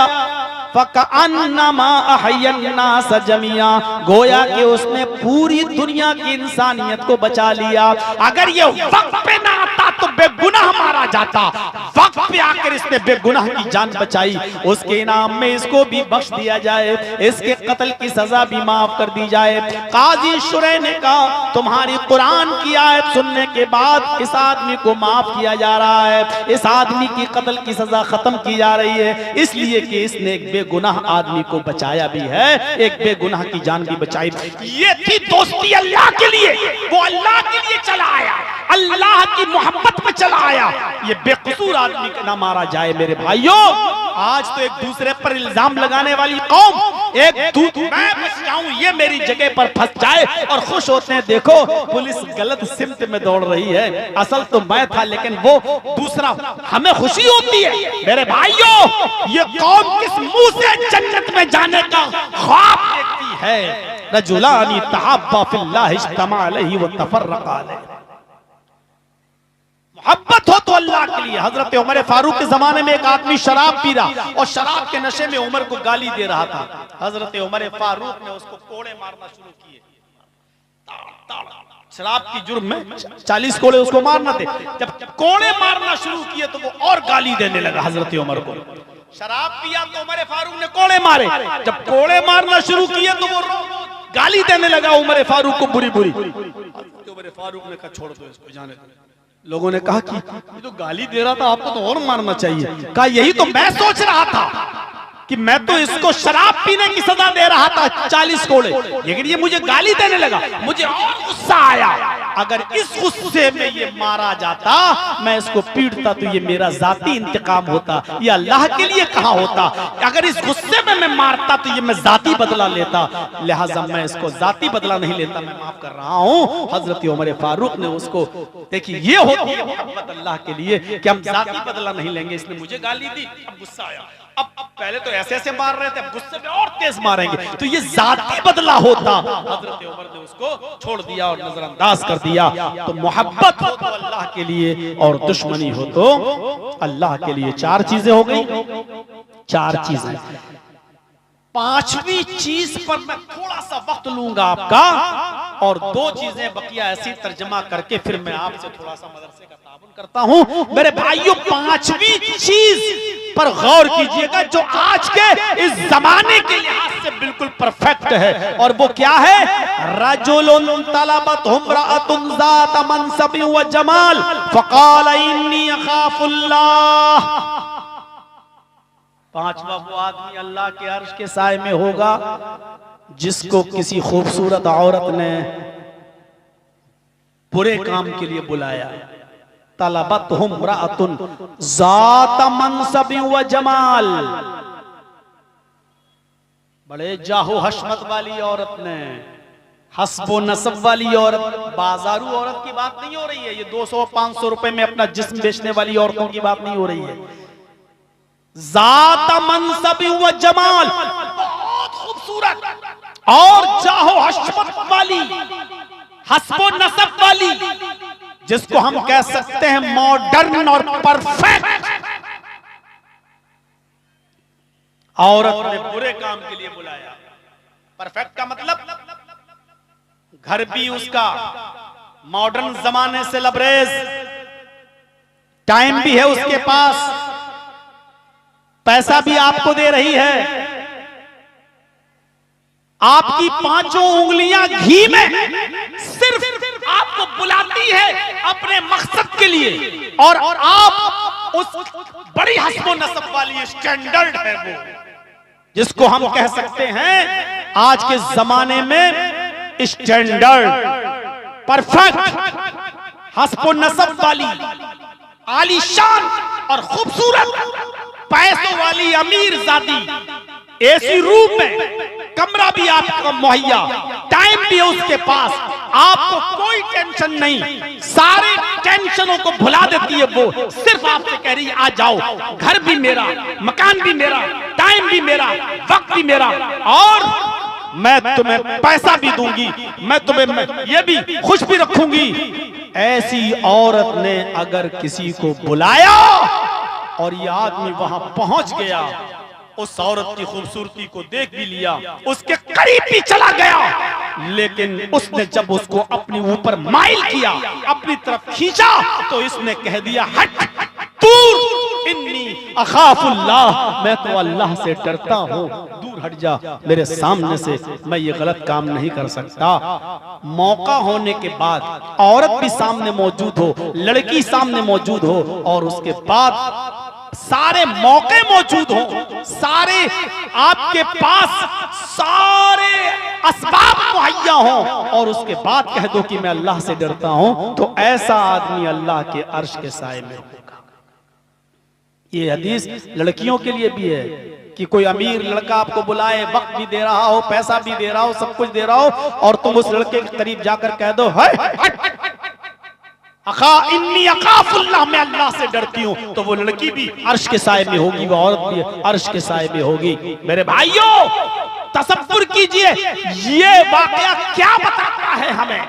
फकअन्नमा अहयन्नास जमिया, गोया कि उसने पूरी दुनिया की इंसानियत को बचा लिया। अगर ये वक्त पे ना आता तो बेगुनाह मारा जाता, वक्त पे आकर इसने बेगुनाह की जान बचाई, उसके इनाम में इसको भी बख्श दिया जाए, इसके कत्ल की सजा भी माफ कर दी जाए। काजी शुरैह ने कहा, तुम्हारी कुरान की आयत सुनने के बाद इस आदमी को माफ किया जा रहा है, इस आदमी की कत्ल की सजा खत्म की जा रही है, इसलिए कि इसने एक बेगुनाह आदमी को बचाया भी है, एक बेगुनाह की जान भी बचाई। ये थी दोस्ती अल्लाह के लिए, वो अल्लाह के लिए चला आया, अल्लाह की मोहब्बत में चला आया, ये बेकसूर आदमी का ना मारा जाए। मेरे भाइयों, आज तो एक दूसरे पर इल्जाम लगाने वाली कौम, मैं बच जाऊं, ये मेरी जगह पर फंस जाए और खुश होते हैं, देखो पुलिस गलत सिमत में दौड़ रही है, असल तो मैं था लेकिन वो दूसरा, हमें खुशी होती है। मेरे भाइयों, ये कौम किस मुंह से जन्नत में जाने का ख्वाब देखती है? रजुलानी तहब्बा फिल्लाह इज्तमा अलैहि व तफर्रका अलैहि, मोहब्बत हो तो अल्लाह के लिए। हजरत उमर फारूक के जमाने में एक आदमी शराब पी रहा और शराब के नशे में उमर को गाली दे रहा था। हजरत उमर फारूक ने उसको कोड़े मारना शुरू किए, शराब की जुर्म में 40 कोड़े उसको मारना थे। जब कोड़े मारना शुरू किए तो वो और गाली देने लगा हजरत उमर को। शराब पिया तो उमर फारूक ने कोड़े मारे, जब कोड़े मारना शुरू किए तो वो गाली देने लगा उमर फारूक को बुरी बुरी। उमर फारूक ने कहा, छोड़ दो इसको, जाने दो। लोगों ने कहा कि ये तो गाली दे रहा था, आपको तो और मारना चाहिए। कहा, यही तो मैं सोच रहा था, कि मैं तो इसको शराब पीने की सजा दे रहा था 40 कोड़े, लेकिन ये मुझे गाली देने लगा। मुझे और गुस्सा आया, अगर इस गुस्से में ये मारा जाता, मैं इसको पीटता तो ये मेरा जाती इंतकाम होता, ये अल्लाह के लिए कहा होता। अगर इस गुस्से में मैं मारता तो ये मैं जाती बदला लेता, लिहाजा मैं इसको जाती बदला नहीं लेता, मैं माफ कर रहा हूं। हजरत उमर फारूक ने उसको, देखिए ये होती है मोहब्बत अल्लाह के लिए कि हम जाती बदला नहीं लेंगे। इसने मुझे गाली दी, अब गुस्सा आया, अब पहले तो ऐसे ऐसे मार रहे थे, गुस्से में और तेज मारेंगे, तो ये जाती बदला होता। हजरत उमर ने उसको छोड़ दिया और नजरअंदाज कर दिया। तो मोहब्बत हो तो अल्लाह के लिए और दुश्मनी हो तो अल्लाह के लिए। 4 चीजें हो गई, 4 चीजें। 5वीं चीज पर मैं थोड़ा सा वक्त लूंगा आपका, और 2 चीजें बकिया ऐसी तर्जमा करके फिर मैं आपसे थोड़ा सा मदरसे का ताबुन करता हूं। मेरे भाइयों, 5वीं चीज पर गौर कीजिएगा जो आज के इस जमाने के लिहाज से बिल्कुल परफेक्ट है, और वो क्या है? रजुलुन तलबत इम्राअतुन ज़ात मनसब व जमाल फक़ाल इन्नी अख़ाफ़ुल्लाह। 5वां वो आदमी अल्लाह के अर्श के साए में होगा जिसको किसी खूबसूरत औरत ने बुरे काम के लिए बुलाया। तलबतहुम इम्राअतुन ज़ात मनसब व जमाल, बड़े जाहो हशमत वाली औरत ने, हस्बो नसब वाली औरत, बाजारू औरत की बात नहीं हो रही है। ये 200-500 रुपए में अपना जिस्म बेचने वाली औरतों की बात नहीं हो रही है। ज़ात मनसब व जमाल, बहुत खूबसूरत और जाहो हशमत वाली, हस्बो नसब वाली, जिसको हम कह सकते हैं मॉडर्न और परफेक्ट औरत ने बुरे काम के लिए बुलाया। परफेक्ट का मतलब घर भी उसका मॉडर्न जमाने से लबरेज, टाइम भी है उसके पास, पैसा भी आपको दे रही है, आपकी 5 उंगलियां घी में सिर्फ आपको बुलाती है अपने मकसद के लिए, और आप उस बड़ी हस्बो नसब वाली स्टैंडर्ड है वो, जिसको हम कह सकते हैं आज के जमाने में स्टैंडर्ड, परफेक्ट, हस्बो नसब वाली, आलीशान और खूबसूरत, पैसों वाली अमीर जादी, एसी रूम में कमरा भी आपको मुहैया, टाइम भी है उसके पास, आपको कोई टेंशन नहीं, सारे टेंशनों को भुला देती है वो, सिर्फ आपसे कह रही है आ जाओ, घर भी मेरा, मकान भी मेरा, टाइम भी मेरा, वक्त भी मेरा, और मैं तुम्हें पैसा भी दूंगी, मैं तुम्हें ये भी खुश भी रखूंगी। ऐसी औरत ने अगर किसी को बुलाया और ये आदमी वहां पहुंच गया, उस औरत की खूबसूरती को देख भी लिया, उसके करीब भी चला गया, लेकिन उसने जब उसको अपने ऊपर माइल किया, अपनी तरफ खींचा, तो इसने कह दिया हट दूर, इन्नी अखाफुल्लाह, मैं तो अल्लाह से डरता हूँ, दूर हट जा मेरे सामने से, मैं ये गलत काम नहीं कर सकता। मौका होने के बाद औरत भी सामने मौजूद हो, लड़की सामने मौजूद हो, और उसके बाद सारे मौके मौजूद हो, सारे आपके पास सारे असबाब मुहैया हो, और उसके बाद कह दो कि मैं अल्लाह से डरता हूं, तो ऐसा आदमी अल्लाह के अर्श के साए में होगा। ये हदीस लड़कियों के लिए भी है कि कोई अमीर लड़का आपको बुलाए, वक्त भी दे रहा हो, पैसा भी दे रहा हो, सब कुछ दे रहा हो, और तुम उस लड़के के करीब जाकर कह दो इन्नी अखाफुल्लाह, मैं अल्लाह से डरती हूँ, तो वो लड़की भी अर्श के साए में होगी, वो औरत भी अर्श के साए में होगी। मेरे भाइयों, तसव्वुर कीजिए ये वाकया क्या बताता है, हमें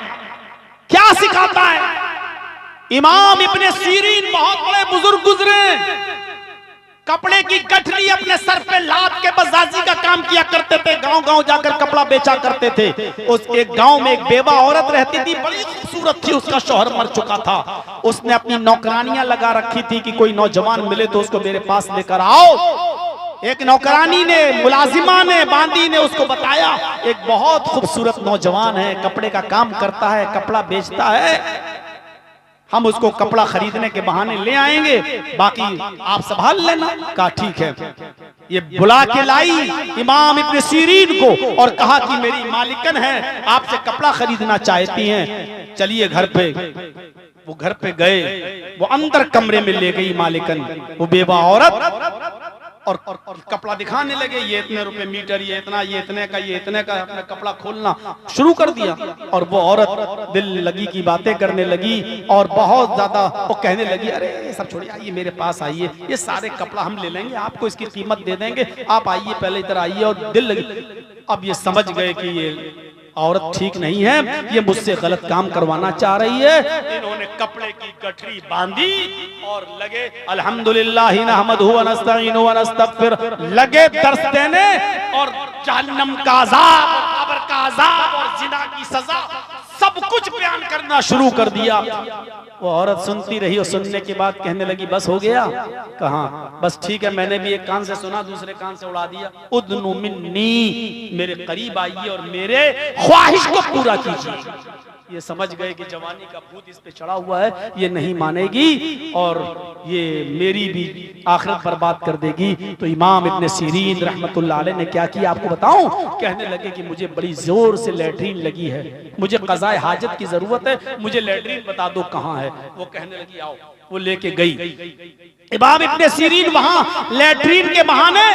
क्या सिखाता है। इमाम इब्ने सीरीन बहुत बड़े बुजुर्ग गुजरे, कपड़े की गठरी अपने सर पे लाद के बजाजी का काम किया करते थे, गांव गांव जाकर कपड़ा बेचा करते थे। उस एक गांव में एक बेवा औरत रहती थी, बड़ी खूबसूरत थी, उसका शौहर मर चुका था। उसने अपनी नौकरानियां लगा रखी थी कि कोई नौजवान मिले तो उसको मेरे पास लेकर आओ। एक नौकरानी ने, मुलाजिमा ने, बांदी ने उसको बताया एक बहुत खूबसूरत नौजवान है, कपड़े का काम करता है, कपड़ा बेचता है, हम उसको कपड़ा खरीदने के बहाने ले आएंगे, बाकी आप संभाल लेना। कहा ठीक है। ये बुला के लाई इमाम इब्न सीरीन को और कहा कि मेरी मालिकन है, आपसे कपड़ा खरीदना चाहती हैं, चलिए घर पे। वो घर पे गए, वो अंदर कमरे में ले गई मालिकन, वो बेवा औरत, और कपड़ा दिखाने लगे, ये इतने रुपए मीटर, ये इतना, ये इतने का, ये इतने का, अपना कपड़ा खोलना शुरू कर दिया। और वो औरत दिल लगी की बातें करने लगी और बहुत ज्यादा वो कहने लगी, अरे ये सब छोड़िए, आइए मेरे पास आइए, ये सारे कपड़ा हम ले लेंगे, आपको इसकी कीमत दे देंगे, आप आइए पहले इधर आइए। और दिल लगी। अब ये समझ गए कि ये औरत ठीक नहीं है, ये मुझसे गलत काम करवाना चाह रही है। इन्होंने कपड़े की गठरी बांधी और लगे अल्हम्दुलिल्लाह नहमदुहु व नस्तईनुहु व नस्तगफिर, लगे दर्स देने और जहन्नम का अज़ाब, कब्र का अज़ाब और जिना की सजा सब कुछ बयान करना शुरू कर दिया। वो औरत सुनती रही और सुनने के बाद कहने लगी, बस हो गया? कहा बस ठीक है, मैंने भी एक कान से सुना, दूसरे कान से उड़ा दिया। उदनु मिन्नी, मेरे करीब आइए और मेरे ख्वाहिश को पूरा कीजिए। ये समझ गए कि जवानी का भूत इस पे चढ़ा हुआ है, ये नहीं मानेगी और ये मेरी भी आखिरत बर्बाद कर देगी। तो इमाम इब्न सीरीन रहमतुल्लाह अलैह ने क्या किया आपको बताऊं? कहने लगे कि मुझे बड़ी जोर से लैट्रीन लगी है, मुझे क़ज़ाए हाजत की जरूरत है, मुझे लैट्रीन बता दो कहाँ है। वो कहने लगी आओ। वो लेके गई। इमाम इब्न सीरीन वहां लैट्रीन के बहाने,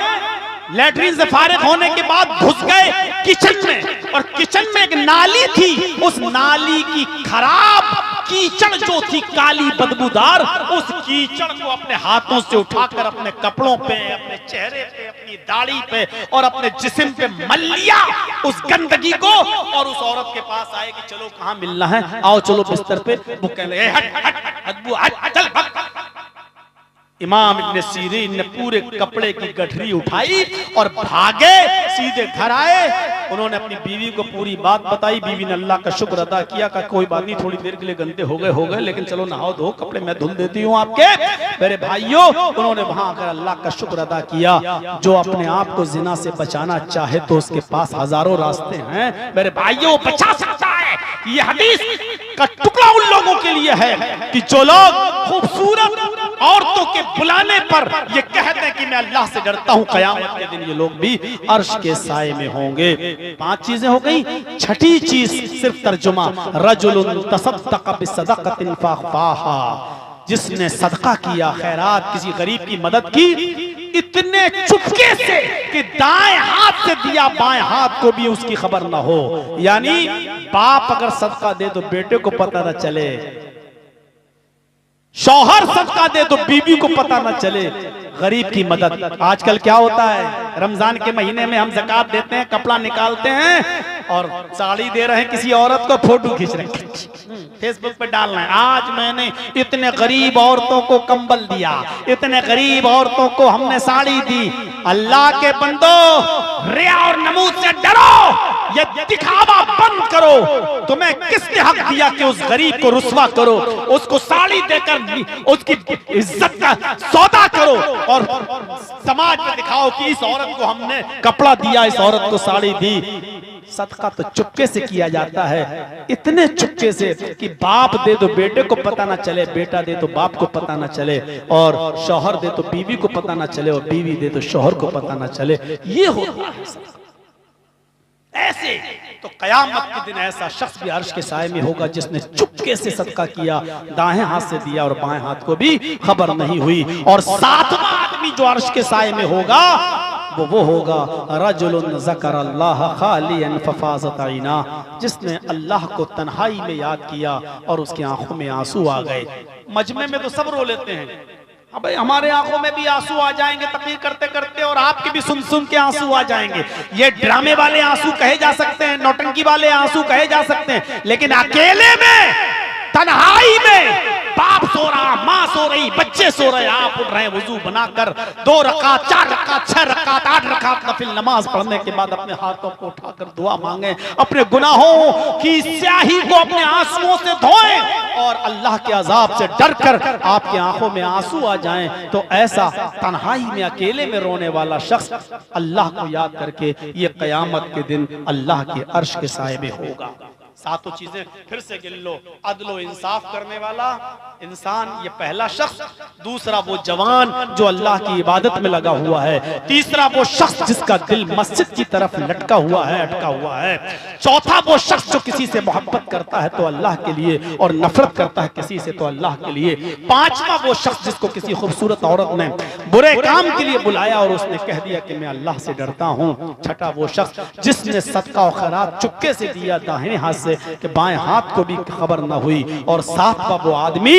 लैट्रीन से फारिग होने के बाद घुस गए किचन में, और किचन में एक नाली थी, उस नाली की खराब कीचड़ जो थी काली बदबूदार, उस कीचड़ को अपने हाथों से उठाकर अपने कपड़ों पे, अपने चेहरे पे, अपनी दाढ़ी पे और अपने जिस्म पे मल लिया उस गंदगी को। और उस औरत के पास आए कि चलो कहाँ मिलना है, आओ चलो बिस्तर पे। वो कहने लगे हट हट हट हट चल भाग। इमाम इब्न सीरीन ने पूरे कपड़े की गठरी उठाई और भागे, सीधे घर आए। उन्होंने अपनी बीवी को पूरी बात बताई। बीवी ने अल्लाह का शुक्र अदा किया, का कोई बात नहीं, थोड़ी देर के लिए गंदे हो गए, लेकिन चलो नहाओ धो, कपड़े मैं धुल देती हूँ आपके। मेरे भाइयों, उन्होंने वहां आकर अल्लाह का शुक्र अदा किया। जो अपने आप को जिना से बचाना चाहे तो उसके पास हजारों रास्ते हैं। मेरे भाइयों, बचा सकता है। ये हदीस का टुकड़ा उन लोगों के लिए है कि जो लोग खूबसूरत औरतों के बुलाने पर ये कहते हैं कि मैं अल्लाह से डरता हूँ, क़यामत के दिन ये लोग भी अर्श के साए में होंगे। 5 चीजें हो गई। छठी चीज सिर्फ तर्जुमा, रजुलुन तसद्दक़ बिसदक़तिन फ़अख़फ़ाहा, जिसने सदका किया, खैरात, किसी गरीब की मदद की, इतने चुपके से कि दाएं हाथ से दिया, बाएं हाथ को भी उसकी खबर ना हो। यानी बाप अगर सदका दे तो बेटे को पता ना चले, शौहर सदका दे तो बीवी को पता ना चले। गरीब की मदद, आजकल क्या होता है, रमजान के महीने में हम ज़कात देते हैं, कपड़ा निकालते हैं और साड़ी दे रहे हैं किसी औरत को, फोटो खींच रहे हैं, फेसबुक पे डाल रहे हैं, आज मैंने इतने गरीब औरतों को कंबल दिया, इतने गरीब औरतों को हमने साड़ी दी। अल्लाह के बंदो, रिया और नमूद से डरो, ये दिखावा बंद करो। तुम्हें किसने हक दिया कि उस गरीब को रुस्वा करो, उसको साड़ी देकर उसकी इज्जत का सौदा करो और समाज में दिखाओ कि इस औरत को हमने कपड़ा दिया, इस औरत को साड़ी दी। सदका तो चुपके से किया जाता है, इतने चुपके से कि बाप दे तो बेटे को पता ना चले, बेटा दे तो बाप को पता ना चले, और शौहर दे तो बीवी को पता ना चले, और बीवी दे तो शौहर को पता ना चले। ये होता है ऐसे। तो कयामत के दिन ऐसा शख्स भी अर्श के साए में होगा जिसने चुपके से सदका किया, दाएं हाथ से दिया और बाएं हाथ को भी खबर नहीं हुई। और 7वां आदमी जो अर्श के साए में होगा वो होगा रजुलुन ज़करल्लाह खालियन फफ़ाज़त ऐना, जिसने अल्लाह को तन्हाई में याद किया और उसकी आंखों में आंसू आ गए। मजमे में तो सब रो लेते हैं, अब हमारे आंखों में भी आंसू आ जाएंगे तकरीर करते करते, और आपके भी सुन सुन के आंसू आ जाएंगे। ये ड्रामे वाले आंसू कहे जा सकते हैं, नौटंकी वाले आंसू कहे जा सकते हैं, लेकिन अकेले में, तन्हाई में, बाप सो रहा, माँ सो रही, बच्चे सो रहे, आप उठ रहे वजू बनाकर 2 रकात, 4 रकात, 6 रकात, 8 रकात नफिल नमाज पढ़ने के बाद अपने हाथों को उठाकर दुआ मांगे, अपने गुनाहों की स्याही को अपने आंसुओं से धोएं और अल्लाह के अजाब से डरकर आपकी आंखों में आंसू आ जाएं। तो ऐसा तन्हाई में अकेले में रोने वाला शख्स अल्लाह को याद करके ये कयामत के दिन अल्लाह के अर्श के साए में होगा। सातों चीजें फिर से गिन लो। अदलो इंसाफ करने वाला इंसान, ये पहला शख्स। दूसरा वो जवान जो अल्लाह की इबादत में लगा हुआ है। तीसरा वो शख्स जिसका दिल मस्जिद की तरफ लटका हुआ है, अटका हुआ है। चौथा वो शख्स जो किसी से मोहब्बत करता है तो अल्लाह के लिए और नफरत करता है किसी से तो अल्लाह के लिए। पांचवा वो शख्स जिसको किसी खूबसूरत औरत ने बुरे काम के लिए बुलाया और उसने कह दिया कि मैं अल्लाह से डरता हूँ। छठा वो शख्स जिसने सदका और खैरात चुपके से दिया दाहिने हाथ से कि बाएं हाथ को भी खबर न हुई। और सातवां वो आदमी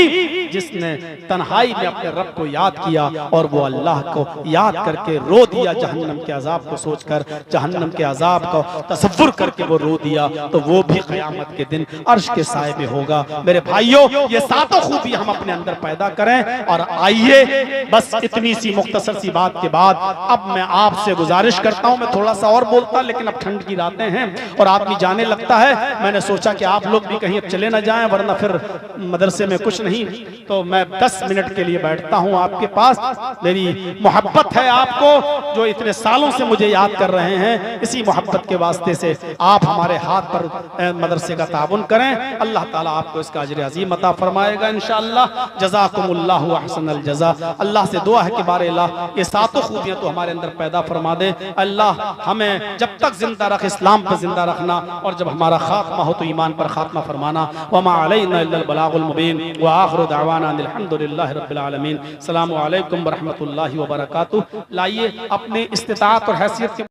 जिसने तन्हाई में अपने रब को याद किया और वो अल्लाह को याद करके रो दिया, जहन्नम के अजाब को सोचकर, जहन्नम के अजाब को तसव्वुर करके वो रो दिया, तो वो भी क़यामत के दिन अर्श के साए में होगा। मेरे भाइयों, ये सातों खूबी हम अपने अंदर पैदा करें। और आइए, बस इतनी सी मुख्तसर सी बात के बाद अब मैं आपसे गुजारिश करता हूं, मैं थोड़ा सा और बोलता, लेकिन अब ठंड की रातें हैं और आदमी जाने लगता है। मैंने सोचा कि आप लोग भी कहीं चले ना जाएं, वरना फिर मदरसे में कुछ नहीं। तो मैं 10 मिनट के लिए बैठता हूं आपके पास। मेरी मोहब्बत है आपको, जो इतने सालों से मुझे याद कर रहे हैं। इसी मोहब्बत के वास्ते से आप हमारे हाथ पर मदरसे का ताबुन करें। अल्लाह ताला आपको इसका अजर अजीम अता फरमाएगा इंशाअल्लाह। जज़ाकुमुल्लाहु अहसनल जज़ा। अल्लाह से दुआ है कि बारे अल्लाह ये सातों खूबियां तो हमारे अंदर पैदा फरमा दे। अल्लाह हमें जब तक जिंदा रख, इस्लाम पर जिंदा रखना, और जब हमारा खात्मा हो तो ईमान पर खात्मा फरमाना। वमा अलैना इल्लल बलागुल मुबीन व आखिरु दअवाना अल्हम्दुलिल्लाहि रब्बिल आलमीन। अस्सलामु अलैकुम व रहमतुल्लाहि व बरकातुहू। लाइए अपने इस्तिताअत और हैसियत के